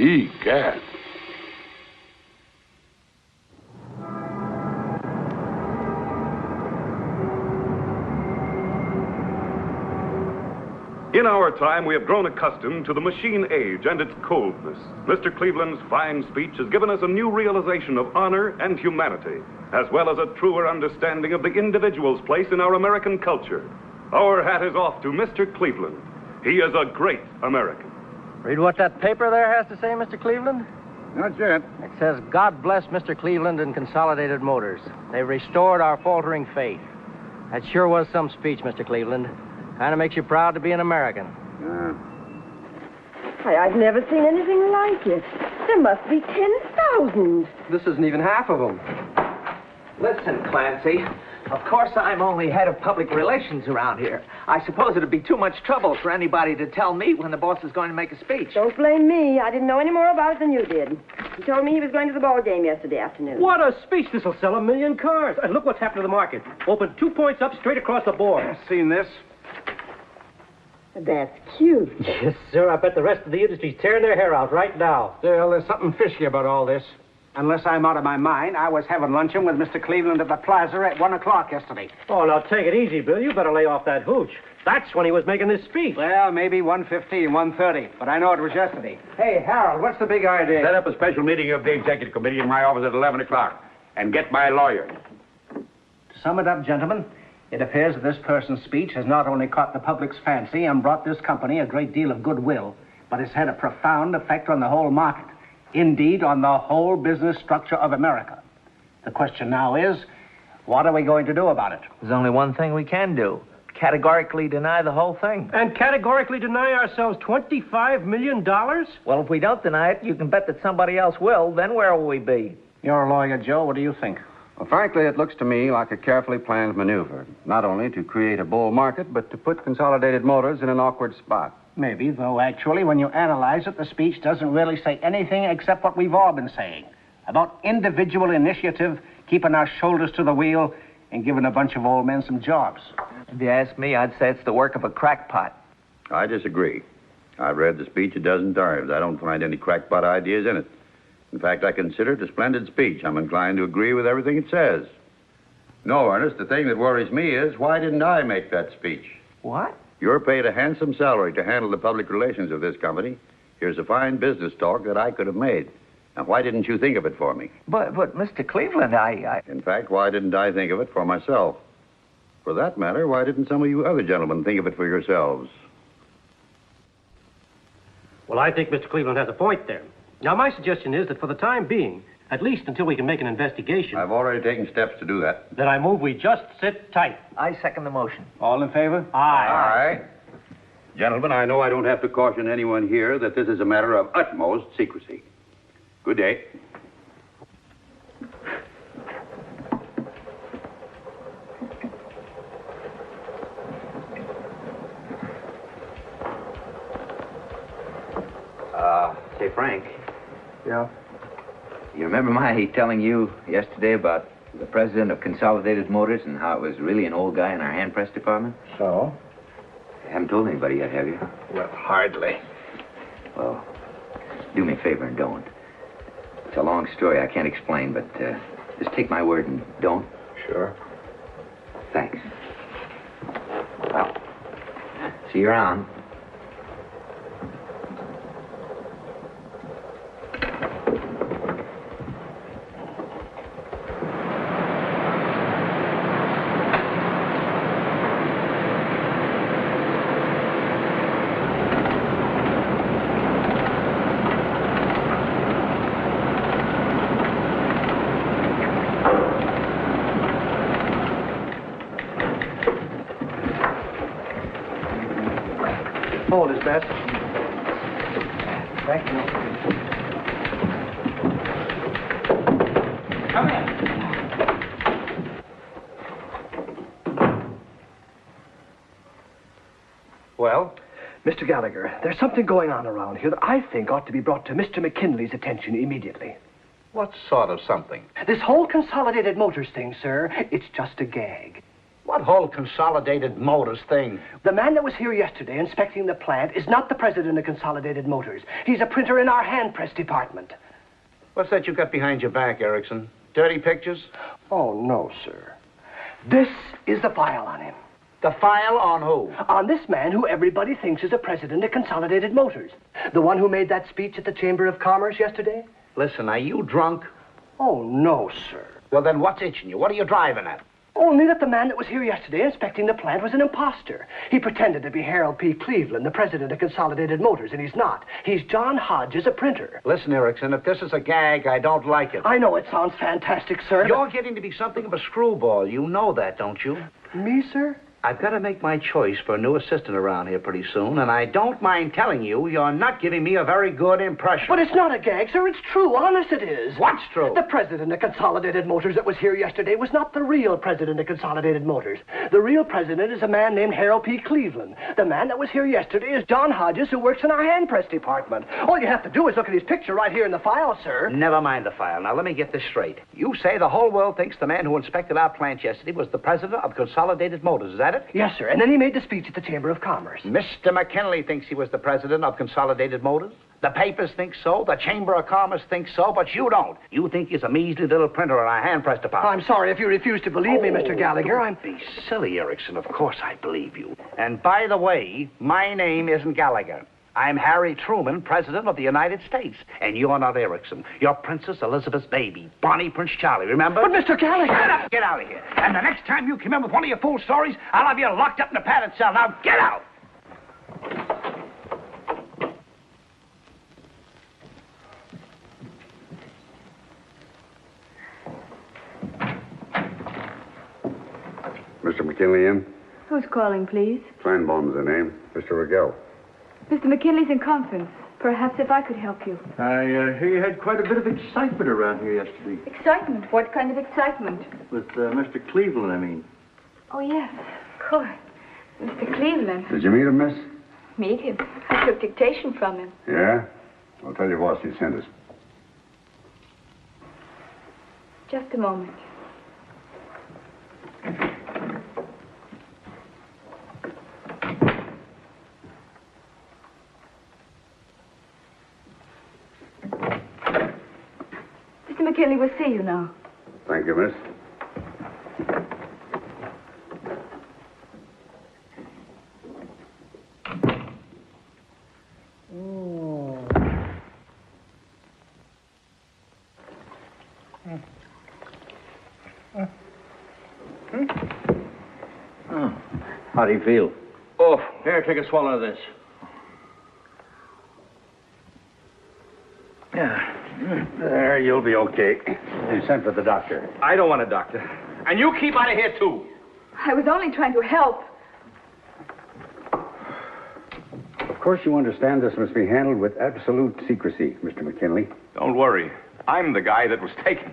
Egad. In our time, we have grown accustomed to the machine age and its coldness. Mr. Cleveland's fine speech has given us a new realization of honor and humanity, as well as a truer understanding of the individual's place in our American culture. Our hat is off to Mr. Cleveland. He is a great American. Read what that paper there has to say, Mr. Cleveland? Not yet. It says, God bless Mr. Cleveland and Consolidated Motors. They restored our faltering faith. That sure was some speech, Mr. Cleveland. Kind of makes you proud to be an American. I've never seen anything like it. There must be 10,000. This isn't even half of them. Listen, Clancy. Of course, I'm only head of public relations around here. I suppose it'd be too much trouble for anybody to tell me when the boss is going to make a speech. Don't blame me. I didn't know any more about it than you did. He told me he was going to the ball game yesterday afternoon. What a speech. This will sell 1 million cars. And look what's happened to the market. Opened 2 points up straight across the board. Seen this? That's cute. Yes, sir. I bet the rest of the industry's tearing their hair out right now. Still, there's something fishy about all this. Unless I'm out of my mind, I was having luncheon with Mr. Cleveland at the plaza at 1 o'clock yesterday. Oh, now take it easy, Bill. You better lay off that hooch. That's when he was making this speech. Well, maybe 1:15, 1:30, but I know it was yesterday. Hey, Harold, what's the big idea? Set up a special meeting of the executive committee in my office at 11 o'clock and get my lawyer. To sum it up, gentlemen, it appears that this person's speech has not only caught the public's fancy and brought this company a great deal of goodwill, but it's had a profound effect on the whole market. Indeed, on the whole business structure of America. The question now is, what are we going to do about it? There's only one thing we can do. Categorically deny the whole thing. And categorically deny ourselves $25 million? Well, if we don't deny it, you can bet that somebody else will. Then where will we be? You're a lawyer, Joe. What do you think? Well, frankly, it looks to me like a carefully planned maneuver, not only to create a bull market, but to put Consolidated Motors in an awkward spot. Maybe, though actually, when you analyze it, the speech doesn't really say anything except what we've all been saying. About individual initiative, keeping our shoulders to the wheel, and giving a bunch of old men some jobs. If you ask me, I'd say it's the work of a crackpot. I disagree. I've read the speech a dozen times. I don't find any crackpot ideas in it. In fact, I consider it a splendid speech. I'm inclined to agree with everything it says. No, Ernest, the thing that worries me is, why didn't I make that speech? What? You're paid a handsome salary to handle the public relations of this company. Here's a fine business talk that I could have made. Now, why didn't you think of it for me? But Mr. Cleveland, In fact, why didn't I think of it for myself? For that matter, why didn't some of you other gentlemen think of it for yourselves? Well, I think Mr. Cleveland has a point there. Now, my suggestion is that for the time being, at least until we can make an investigation... I've already taken steps to do that. Then I move we just sit tight. I second the motion. All in favor? Aye. Aye. Gentlemen, I know I don't have to caution anyone here that this is a matter of utmost secrecy. Good day. Say, Frank. Yeah? You remember my telling you yesterday about the president of Consolidated Motors and how it was really an old guy in our hand press department? So? You haven't told anybody yet, have you? Well, hardly. Well, do me a favor and don't. It's a long story I can't explain, but just take my word and don't. Sure. Thanks. Well, see you around. Hold his best. Thank you. Come in. Well? Mr. Gallagher, there's something going on around here that I think ought to be brought to Mr. McKinley's attention immediately. What sort of something? This whole Consolidated Motors thing, sir, it's just a gag. What whole Consolidated Motors thing? The man that was here yesterday inspecting the plant is not the president of Consolidated Motors. He's a printer in our hand press department. What's that you got behind your back, Erickson? Dirty pictures? Oh, no, sir. This is the file on him. The file on who? On this man who everybody thinks is the president of Consolidated Motors. The one who made that speech at the Chamber of Commerce yesterday? Listen, are you drunk? Oh, no, sir. Well, then what's itching you? What are you driving at? Only that the man that was here yesterday inspecting the plant was an imposter. He pretended to be Harold P. Cleveland, the president of Consolidated Motors, and he's not. He's John Hodges, a printer. Listen, Erickson, if this is a gag, I don't like it. I know it sounds fantastic, sir. You're getting to be something of a screwball. You know that, don't you? Me, sir? I've got to make my choice for a new assistant around here pretty soon, and I don't mind telling you, you're not giving me a very good impression. But it's not a gag, sir. It's true. Honest it is. What's true? The president of Consolidated Motors that was here yesterday was not the real president of Consolidated Motors. The real president is a man named Harold P. Cleveland. The man that was here yesterday is John Hodges, who works in our hand press department. All you have to do is look at his picture right here in the file, sir. Never mind the file. Now, let me get this straight. You say the whole world thinks the man who inspected our plant yesterday was the president of Consolidated Motors. Is that it? Yes, sir. And then he made the speech at the Chamber of Commerce. Mr. McKinley thinks he was the president of Consolidated Motors. The papers think so. The Chamber of Commerce thinks so, but you don't. You think he's a measly little printer in our hand press department. I'm sorry if you refuse to believe me, Mr. Gallagher. Don't be silly, Erickson. Of course I believe you. And by the way, my name isn't Gallagher. I'm Harry Truman, President of the United States. And you're not Erickson. You're Princess Elizabeth's baby, Bonnie Prince Charlie, remember? But, Mr. Gallagher... Get out of here. And the next time you come in with one of your fool stories, I'll have you locked up in a padded cell. Now, get out! Mr. McKinley in? Who's calling, please? Kleinbaum's the name. Mr. Rigel. Mr. McKinley's in conference. Perhaps if I could help you. I hear you had quite a bit of excitement around here yesterday. Excitement? What kind of excitement? With Mr. Cleveland, I mean. Oh, yes, of course. Mr. Cleveland. Did you meet him, miss? Meet him? I took dictation from him. Yeah? I'll tell your boss he sent us. Just a moment. Mr. McKinley will see you now. Thank you, miss. How do you feel? Oh, here, take a swallow of this. Yeah. There, you'll be okay. You sent for the doctor. I don't want a doctor. And you keep out of here, too. I was only trying to help. Of course you understand this must be handled with absolute secrecy, Mr. McKinley. Don't worry. I'm the guy that was taken.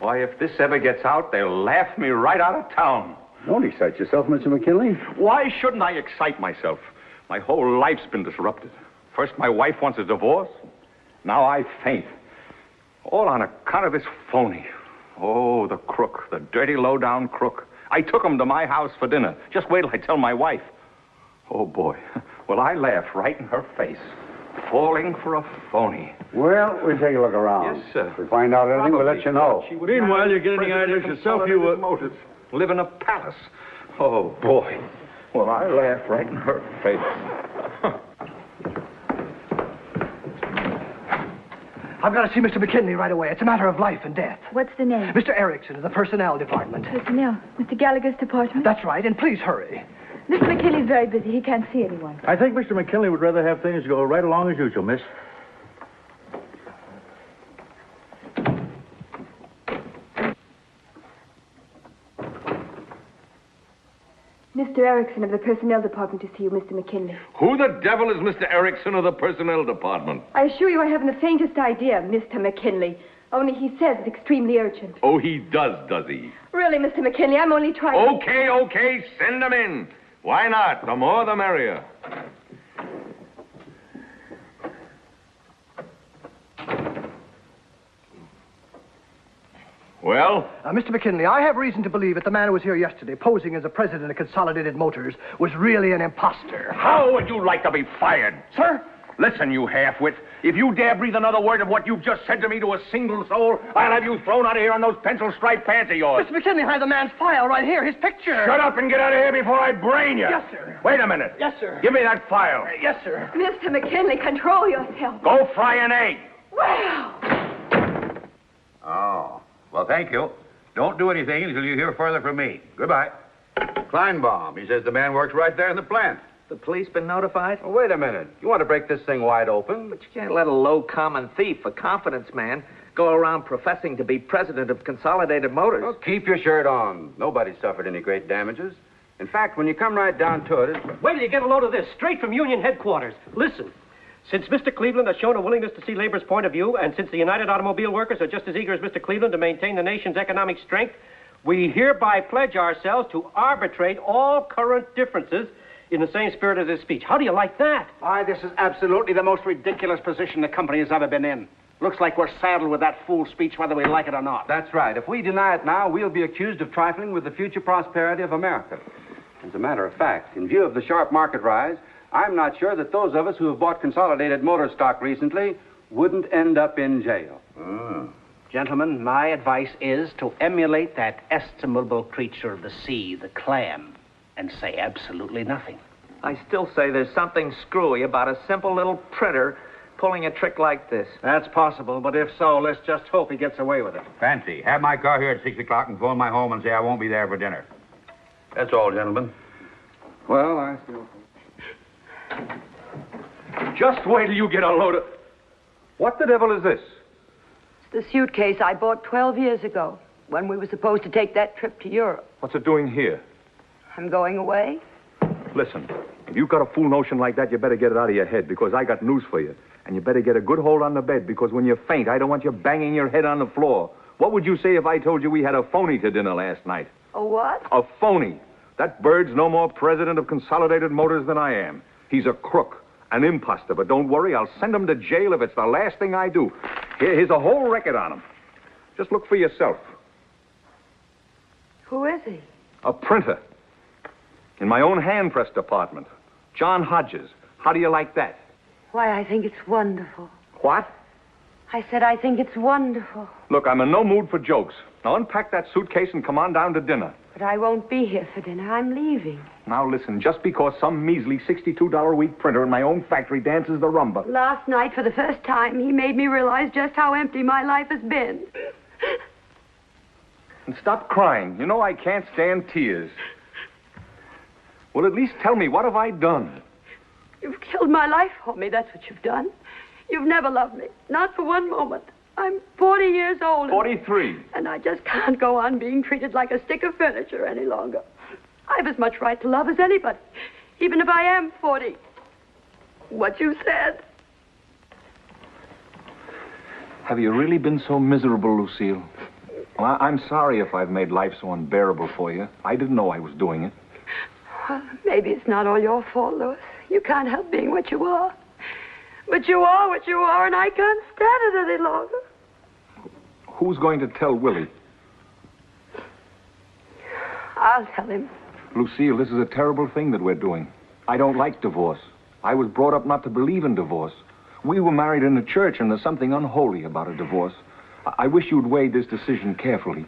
Why, if this ever gets out, they'll laugh me right out of town. Don't excite yourself, Mr. McKinley. Why shouldn't I excite myself? My whole life's been disrupted. First, my wife wants a divorce. Now I faint. All on account of this phony. Oh, the crook, the dirty, low-down crook. I took him to my house for dinner. Just wait till I tell my wife. Oh, boy. Will I laugh right in her face. Falling for a phony. Well, we'll take a look around. Yes, sir. If we find out anything, we'll let you know. Meanwhile, you're getting the ideas yourself. You Motors. Live in a palace. Oh, boy. Will I laugh right in her face. I've got to see Mr. McKinley right away. It's a matter of life and death. What's the name? Mr. Erickson of the Personnel Department. Personnel. Mr. Gallagher's department? That's right, and please hurry. Mr. McKinley's very busy. He can't see anyone. I think Mr. McKinley would rather have things go right along as usual, miss. Mr. Erickson of the Personnel Department to see you, Mr. McKinley. Who the devil is Mr. Erickson of the Personnel Department? I assure you I haven't the faintest idea, Mr. McKinley. Only he says it's extremely urgent. Oh, he does he? Really, Mr. McKinley, I'm only trying Okay, send him in. Why not? The more the merrier. Well? Mr. McKinley, I have reason to believe that the man who was here yesterday, posing as the president of Consolidated Motors, was really an imposter. How would you like to be fired? Sir, Listen, you half-wit. If you dare breathe another word of what you've just said to me to a single soul, I'll have you thrown out of here on those pencil-striped pants of yours. Mr. McKinley, I have the man's file right here, his picture. Shut up and get out of here before I brain you. Yes, sir. Wait a minute. Yes, sir. Give me that file. Yes, sir. Mr. McKinley, control yourself. Go fry an egg. Well. Oh. Well, thank you. Don't do anything until you hear further from me. Goodbye. Kleinbaum, he says the man works right there in the plant. The police been notified? Oh, wait a minute. You want to break this thing wide open? But you can't let a low common thief, a confidence man, go around professing to be president of Consolidated Motors. Well, keep your shirt on. Nobody suffered any great damages. In fact, when you come right down to it... Wait till you get a load of this, straight from Union headquarters. Listen, since Mr. Cleveland has shown a willingness to see labor's point of view, and since the United Automobile Workers are just as eager as Mr. Cleveland to maintain the nation's economic strength, we hereby pledge ourselves to arbitrate all current differences in the same spirit as his speech. How do you like that? Why, this is absolutely the most ridiculous position the company has ever been in. Looks like we're saddled with that fool speech whether we like it or not. That's right. If we deny it now, we'll be accused of trifling with the future prosperity of America. As a matter of fact, in view of the sharp market rise, I'm not sure that those of us who have bought Consolidated Motor stock recently wouldn't end up in jail. Gentlemen, my advice is to emulate that estimable creature of the sea, the clam, and say absolutely nothing. I still say there's something screwy about a simple little printer pulling a trick like this. That's possible, but if so, let's just hope he gets away with it. Fancy, have my car here at 6 o'clock and phone my home and say I won't be there for dinner. That's all, gentlemen. Well, I still... Just wait till you get a load of... What the devil is this? It's the suitcase I bought 12 years ago when we were supposed to take that trip to Europe. What's it doing here? I'm going away. Listen, if you've got a fool notion like that, you better get it out of your head, because I got news for you. And you better get a good hold on the bed, because when you faint, I don't want you banging your head on the floor. What would you say if I told you we had a phony to dinner last night? A what? A phony. That bird's no more president of Consolidated Motors than I am. He's a crook, an imposter, but don't worry, I'll send him to jail if it's the last thing I do. Here's a whole record on him. Just look for yourself. Who is he? A printer. In my own hand-press department. John Hodges. How do you like that? Why, I think it's wonderful. What? I said I think it's wonderful. Look, I'm in no mood for jokes. Now unpack that suitcase and come on down to dinner. But I won't be here for dinner. I'm leaving. Now listen, just because some measly $62 a week printer in my own factory dances the rumba. Last night, for the first time, he made me realize just how empty my life has been. And stop crying. You know I can't stand tears. Well, at least tell me, what have I done? You've killed my life for me, that's what you've done. You've never loved me, not for one moment. I'm 40 years old. 43. And I just can't go on being treated like a stick of furniture any longer. I've as much right to love as anybody, even if I am 40. What you said. Have you really been so miserable, Lucille? Well, I'm sorry if I've made life so unbearable for you. I didn't know I was doing it. Well, maybe it's not all your fault, Louis. You can't help being what you are. But you are what you are, and I can't stand it any longer. Who's going to tell Willie? I'll tell him. Lucille, this is a terrible thing that we're doing. I don't like divorce. I was brought up not to believe in divorce. We were married in the church, and there's something unholy about a divorce. I wish you'd weigh this decision carefully.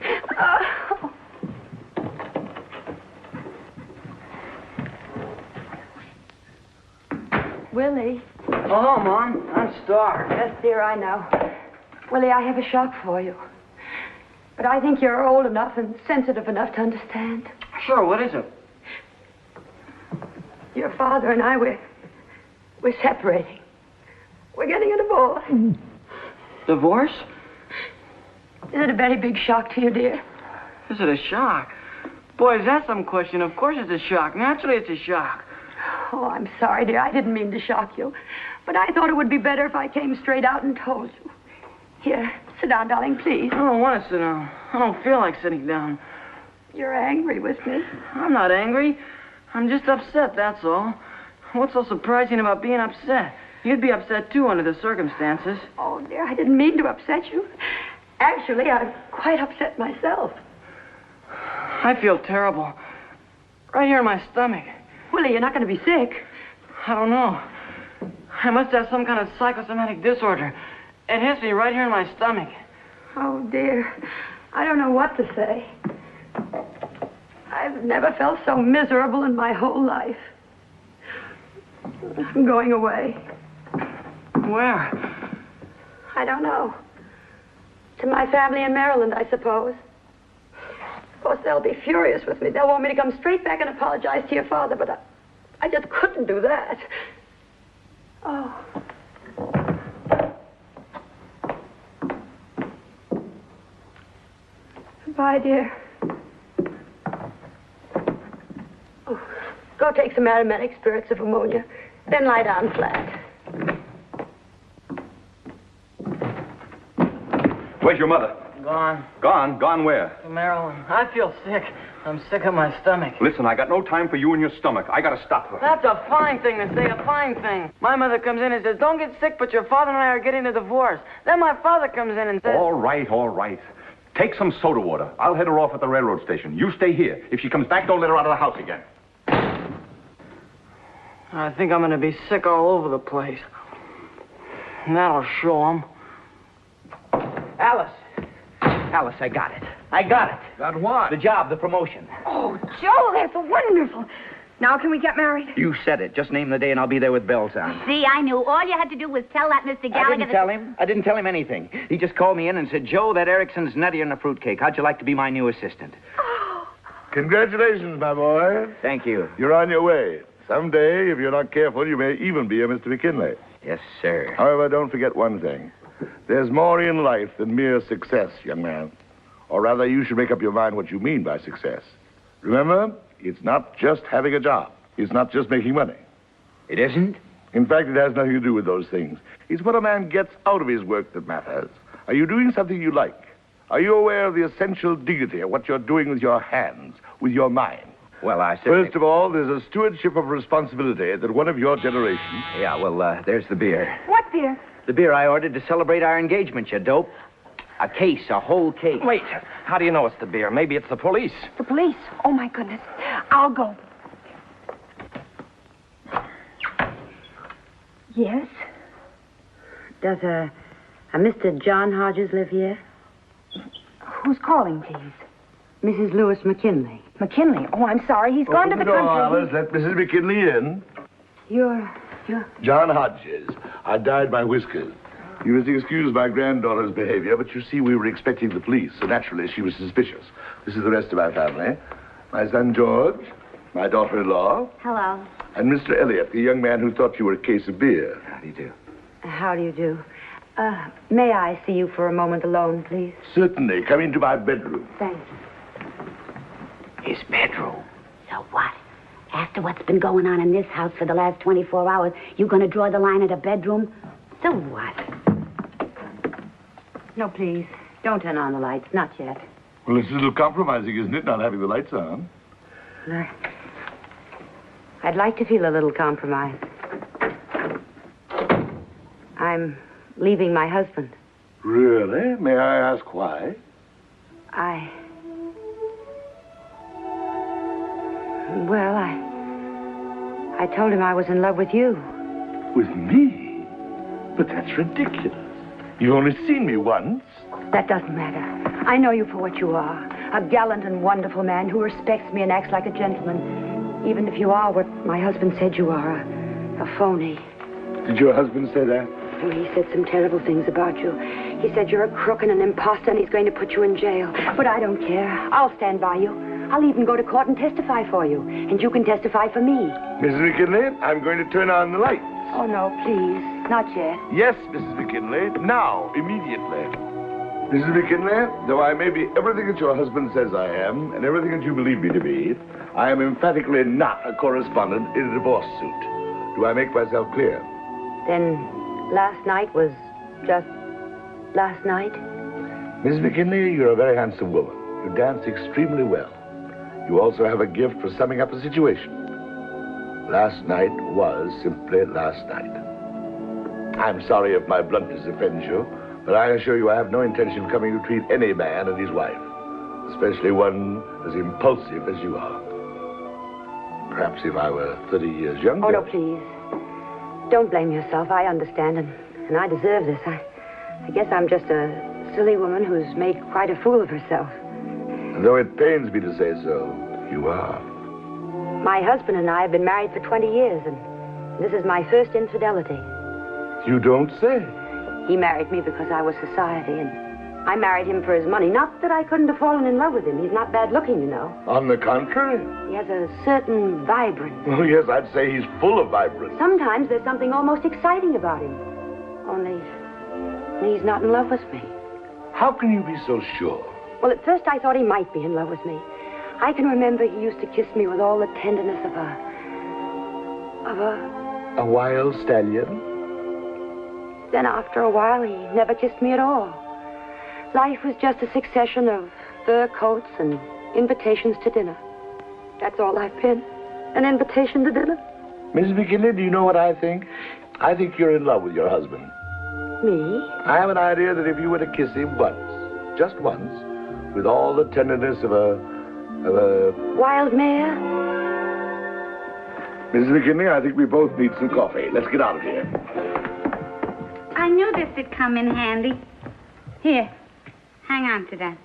Willie. Oh, Mom, I'm starved. Yes, dear, I know. Willie, I have a shock for you. But I think you're old enough and sensitive enough to understand. Sure, what is it? Your father and I, we're separating. We're getting a divorce. Divorce? Is it a very big shock to you, dear? Is it a shock? Boy, is that some question? Of course it's a shock. Naturally it's a shock. Oh, I'm sorry, dear. I didn't mean to shock you. But I thought it would be better if I came straight out and told you. Here, sit down, darling, please. I don't want to sit down. I don't feel like sitting down. You're angry with me. I'm not angry. I'm just upset, that's all. What's so surprising about being upset? You'd be upset, too, under the circumstances. Oh, dear, I didn't mean to upset you. Actually, I'm quite upset myself. I feel terrible. Right here in my stomach. Willie, you're not going to be sick. I don't know. I must have some kind of psychosomatic disorder. It hits me right here in my stomach. Oh, dear. I don't know what to say. I've never felt so miserable in my whole life. I'm going away. Where? I don't know. To my family in Maryland, I suppose. Of course, they'll be furious with me. They'll want me to come straight back and apologize to your father, but I just couldn't do that. Oh. Goodbye, dear. Oh, go take some aromatic spirits of ammonia, then lie down flat. Where's your mother? Gone. Gone? Gone where? To Maryland. I feel sick. I'm sick of my stomach. Listen, I got no time for you and your stomach. I gotta stop her. That's a fine thing to say, a fine thing. My mother comes in and says, don't get sick, but your father and I are getting a divorce. Then my father comes in and says... All right, all right. Take some soda water. I'll head her off at the railroad station. You stay here. If she comes back, don't let her out of the house again. I think I'm going to be sick all over the place. And that'll show 'em. Alice. Alice, I got it. I got it. Got what? The job, the promotion. Oh, Joe, that's wonderful. Now can we get married? You said it. Just name the day and I'll be there with bells on. See, I knew. All you had to do was tell that Mr. Gallagher... I didn't tell him anything. He just called me in and said, Joe, that Erickson's nuttier than a fruitcake. How'd you like to be my new assistant? Congratulations, my boy. Thank you. You're on your way. Someday, if you're not careful, you may even be a Mr. McKinley. Yes, sir. However, don't forget one thing. There's more in life than mere success, young man. Or rather, you should make up your mind what you mean by success. Remember, it's not just having a job. It's not just making money. It isn't? In fact, it has nothing to do with those things. It's what a man gets out of his work that matters. Are you doing something you like? Are you aware of the essential dignity of what you're doing with your hands, with your mind? Well, I certainly... First of all, there's a stewardship of responsibility that one of your generation... Yeah, well, there's the beer. What beer? The beer I ordered to celebrate our engagement, you dope. A case, a whole case. Wait, how do you know it's the beer? Maybe it's the police. The police? Oh, my goodness. I'll go. Yes? Does a Mr. John Hodges live here? Who's calling, please? Mrs. Lewis McKinley. McKinley? Oh, I'm sorry. He's gone to the country. Alice, let Mrs. McKinley in. You're... John Hodges. I dyed my whiskers. You must excuse my granddaughter's behavior, but you see, we were expecting the police, so naturally she was suspicious. This is the rest of my family. My son George, my daughter-in-law, Hello. and Mr. Elliot, the young man who thought you were a case of beer. How do you do? How do you do? May I see you for a moment alone, please? Certainly. Come into my bedroom. Thanks. His bedroom. So what? After what's been going on in this house for the last 24 hours, you going to draw the line at a bedroom? So what? No, please. Don't turn on the lights. Not yet. Well, it's a little compromising, isn't it, not having the lights on? I'd like to feel a little compromised. I'm leaving my husband. Really? May I ask why? Well, I told him I was in love with you. With me? But that's ridiculous. You've only seen me once. That doesn't matter. I know you for what you are. A gallant and wonderful man who respects me and acts like a gentleman. Even if you are what my husband said you are, a phony. Did your husband say that? Oh, he said some terrible things about you. He said you're a crook and an imposter and he's going to put you in jail. But I don't care. I'll stand by you. I'll even go to court and testify for you. And you can testify for me. Mrs. McKinley, I'm going to turn on the lights. Oh, no, please. Not yet. Yes, Mrs. McKinley. Now, immediately. Mrs. McKinley, though I may be everything that your husband says I am, and everything that you believe me to be, I am emphatically not a correspondent in a divorce suit. Do I make myself clear? Then last night was just last night? Mrs. McKinley, you're a very handsome woman. You dance extremely well. You also have a gift for summing up a situation. Last night was simply last night. I'm sorry if my bluntness offends you, but I assure you I have no intention of coming to treat any man and his wife, especially one as impulsive as you are. Perhaps if I were 30 years younger... Oh, no, please. Don't blame yourself. I understand, and I deserve this. I guess I'm just a silly woman who's made quite a fool of herself. And though it pains me to say so, you are. My husband and I have been married for 20 years, and this is my first infidelity. You don't say. He married me because I was society, and I married him for his money. Not that I couldn't have fallen in love with him. He's not bad looking, you know. On the contrary. He has a certain vibrance. Oh, yes, I'd say he's full of vibrance. Sometimes there's something almost exciting about him. Only he's not in love with me. How can you be so sure? Well, at first I thought he might be in love with me. I can remember he used to kiss me with all the tenderness of a wild stallion? Then after a while, he never kissed me at all. Life was just a succession of fur coats and invitations to dinner. That's all I've been. An invitation to dinner. Mrs. McKinley, do you know what I think? I think you're in love with your husband. Me? I have an idea that if you were to kiss him once, just once, with all the tenderness of a wild mare? Mrs. McKinley, I think we both need some coffee. Let's get out of here. I knew this would come in handy. Here, hang on to that.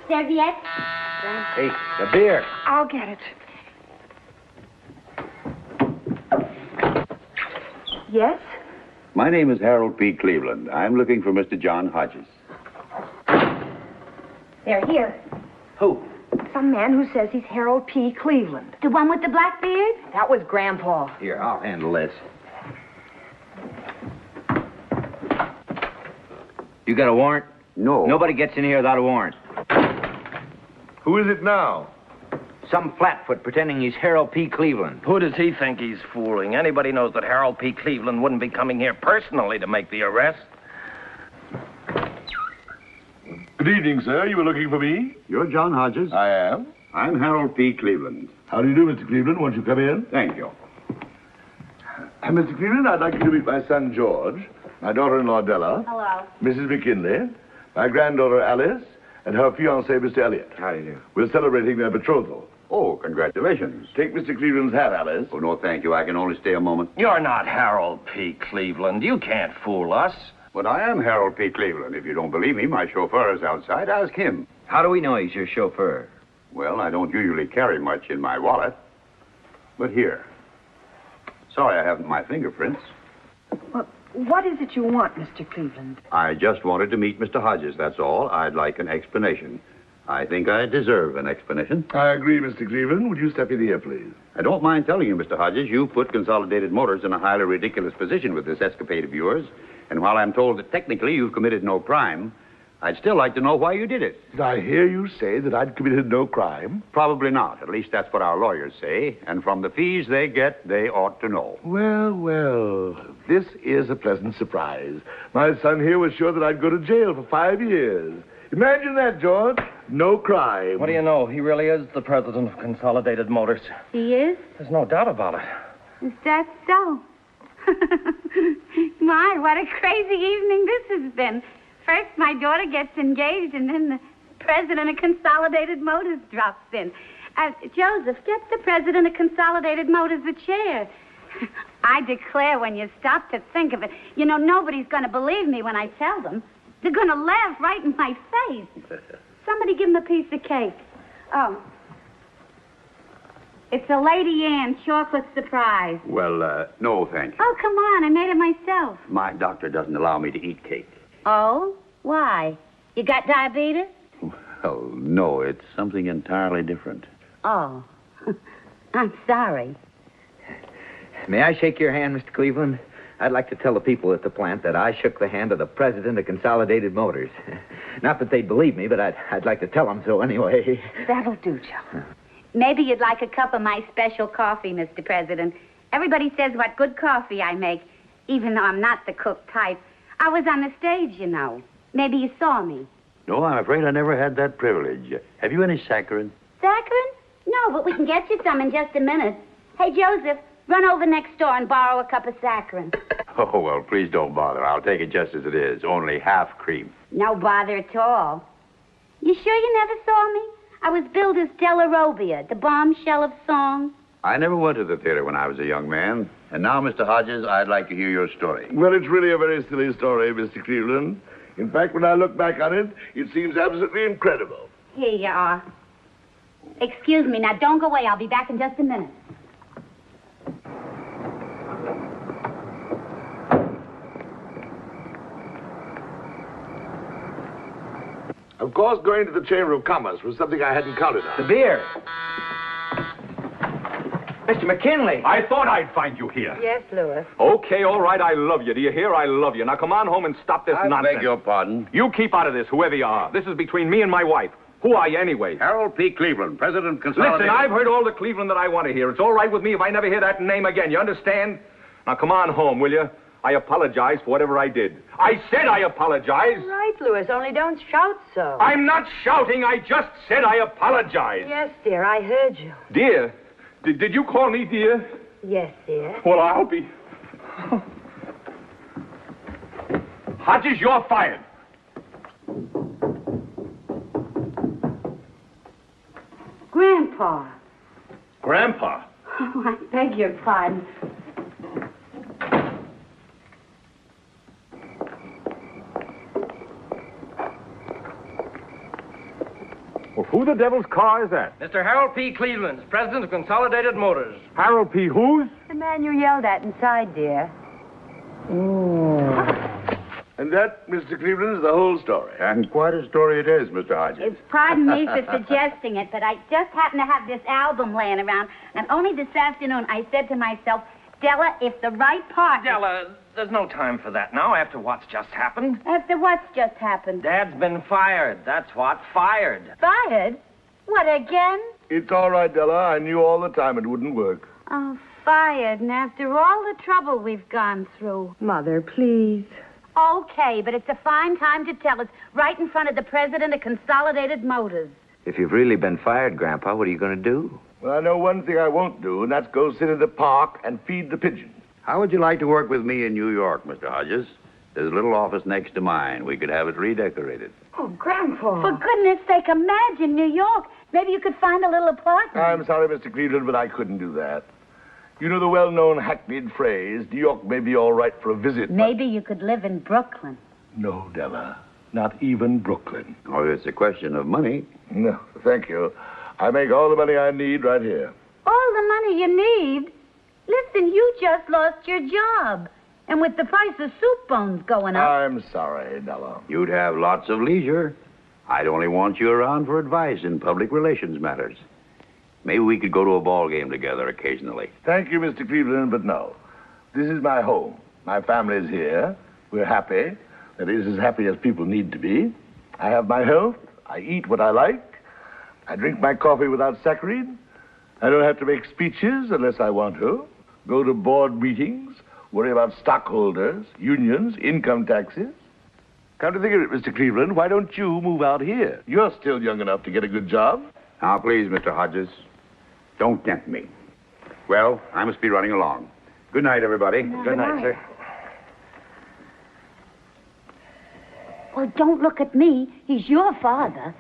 Serviette? Hey, the beer. I'll get it. Yes? My name is Harold P. Cleveland. I'm looking for Mr. John Hodges. They're here. Who? Some man who says he's Harold P. Cleveland. The one with the black beard? That was Grandpa. Here, I'll handle this. You got a warrant? No. Nobody gets in here without a warrant. Who is it now? Some flatfoot pretending he's Harold P. Cleveland. Who does he think he's fooling? Anybody knows that Harold P. Cleveland wouldn't be coming here personally to make the arrest. Good evening, sir. You were looking for me? You're John Hodges? I am. I'm Harold P. Cleveland. How do you do, Mr. Cleveland? Won't you come in? Thank you. Mr. Cleveland, I'd like you to meet my son, George, my daughter-in-law, Della. Hello. Mrs. McKinley, my granddaughter, Alice, and her fiancé, Mr. Elliot. How do you do? We're celebrating their betrothal. Oh, congratulations. Take Mr. Cleveland's hat, Alice. Oh, no, thank you. I can only stay a moment. You're not Harold P. Cleveland. You can't fool us. But I am Harold P. Cleveland. If you don't believe me, my chauffeur is outside. Ask him. How do we know he's your chauffeur? Well, I don't usually carry much in my wallet. But here. Sorry I haven't my fingerprints. Well, what is it you want, Mr. Cleveland? I just wanted to meet Mr. Hodges, that's all. I'd like an explanation. I think I deserve an explanation. I agree, Mr. Cleveland. Would you step in here, please? I don't mind telling you, Mr. Hodges, you put Consolidated Motors in a highly ridiculous position with this escapade of yours. And while I'm told that technically you've committed no crime, I'd still like to know why you did it. Did I hear you say that I'd committed no crime? Probably not. At least that's what our lawyers say. And from the fees they get, they ought to know. Well, well, this is a pleasant surprise. My son here was sure that I'd go to jail for 5 years. Imagine that, George. No crime. What do you know? He really is the president of Consolidated Motors. He is? There's no doubt about it. Is that so? My, what a crazy evening this has been. First, my daughter gets engaged, and then the president of Consolidated Motors drops in. Joseph, get the president of Consolidated Motors a chair. I declare, when you stop to think of it, you know, nobody's going to believe me when I tell them. They're going to laugh right in my face. Somebody give him a piece of cake. Oh. It's a Lady Anne chocolate surprise. Well, no, thank you. Oh, come on. I made it myself. My doctor doesn't allow me to eat cake. Oh? Why? You got diabetes? Oh, no, it's something entirely different. Oh. I'm sorry. May I shake your hand, Mr. Cleveland? I'd like to tell the people at the plant that I shook the hand of the president of Consolidated Motors. Not that they'd believe me, but I'd like to tell them so anyway. That'll do, Joe. Maybe you'd like a cup of my special coffee, Mr. President. Everybody says what good coffee I make, even though I'm not the cook type. I was on the stage, you know. Maybe you saw me. No, I'm afraid I never had that privilege. Have you any saccharin? Saccharin? No, but we can get you some in just a minute. Hey, Joseph, run over next door and borrow a cup of saccharin. Oh, well, please don't bother. I'll take it just as it is. Only half cream. No bother at all. You sure you never saw me? I was billed as Della Robbia, the bombshell of song. I never went to the theater when I was a young man. And now, Mr. Hodges, I'd like to hear your story. Well, it's really a very silly story, Mr. Cleveland. In fact, when I look back on it, it seems absolutely incredible. Here you are. Excuse me. Now, don't go away. I'll be back in just a minute. Of course, going to the Chamber of Commerce was something I hadn't counted on. The beer. Mr. McKinley. I thought I'd find you here. Yes, Louis. Okay, all right, I love you. Do you hear? I love you. Now come on home and stop this I nonsense. beg your pardon. You keep out of this, whoever you are. This is between me and my wife. Who are you anyway? Harold P. Cleveland, President of Consolidated. Listen, I've heard all the Cleveland that I want to hear. It's all right with me if I never hear that name again. You understand? Now come on home, will you? I apologize for whatever I did. I said I apologize. Right, Louis, only don't shout so. I'm not shouting. I just said I apologize. Yes, dear, I heard you. Dear? Did you call me dear? Yes, dear. Well, I'll be... Hodges, you're fired. Grandpa. Grandpa? Oh, I beg your pardon. Well, who the devil's car is that? Mr. Harold P. Cleveland, president of Consolidated Motors. Harold P. who's? The man you yelled at inside, dear. And that, Mr. Cleveland, is the whole story. And quite a story it is, Mr. Hodges. Pardon me for suggesting it, but I just happen to have this album laying around, and only this afternoon I said to myself, Della, if the right part... Della, there's no time for that now after what's just happened. After what's just happened? Dad's been fired. That's what. Fired. Fired? What, again? It's all right, Della. I knew all the time it wouldn't work. Oh, fired, and after all the trouble we've gone through. Mother, please. Okay, but it's a fine time to tell us, right in front of the president of Consolidated Motors. If you've really been fired, Grandpa, what are you going to do? Well, I know one thing I won't do, and that's go sit in the park and feed the pigeons. How would you like to work with me in New York, Mr. Hodges? There's a little office next to mine. We could have it redecorated. Oh, Grandpa. For goodness sake, imagine New York. Maybe you could find a little apartment. I'm sorry, Mr. Cleveland, but I couldn't do that. You know the well-known hackneyed phrase, New York may be all right for a visit. Maybe you could live in Brooklyn. No, Della. Not even Brooklyn. Oh, it's a question of money. No, thank you. I make all the money I need right here. All the money you need? Listen, you just lost your job. And with the price of soup bones going up... I'm sorry, Della. You'd have lots of leisure. I'd only want you around for advice in public relations matters. Maybe we could go to a ball game together occasionally. Thank you, Mr. Cleveland, but no. This is my home. My family is here. We're happy. That is, as happy as people need to be. I have my health. I eat what I like. I drink my coffee without saccharine. I don't have to make speeches unless I want to. Go to board meetings. Worry about stockholders, unions, income taxes. Come to think of it, Mr. Cleveland, why don't you move out here? You're still young enough to get a good job. Now, please, Mr. Hodges, don't tempt me. Well, I must be running along. Good night, everybody. Good night, sir. Well, don't look at me. He's your father.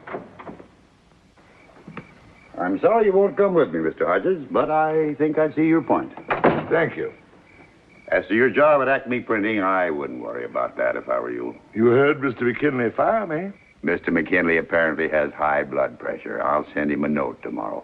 I'm sorry you won't come with me, Mr. Hodges, but I think I see your point. Thank you. As to your job at Acme Printing, I wouldn't worry about that if I were you. You heard Mr. McKinley fire me. Mr. McKinley apparently has high blood pressure. I'll send him a note tomorrow.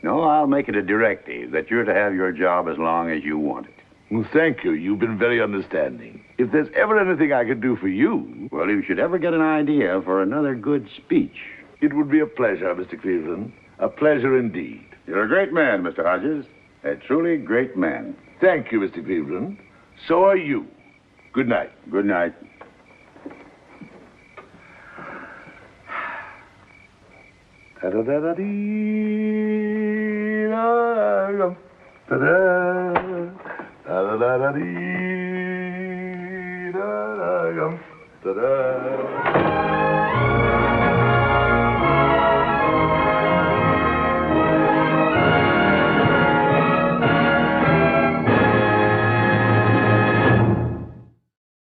No, I'll make it a directive that you're to have your job as long as you want it. Well, thank you. You've been very understanding. If there's ever anything I could do for you... Well, if you should ever get an idea for another good speech... It would be a pleasure, Mr. Cleveland. A pleasure indeed. You're a great man, Mr. Hodges. A truly great man. Thank you, Mr. Cleveland. So are you. Good night. Good night. Ta-da-da-da-dee-da-da-da. Ta-da-da-da-dee-da-da-da. Ta-da.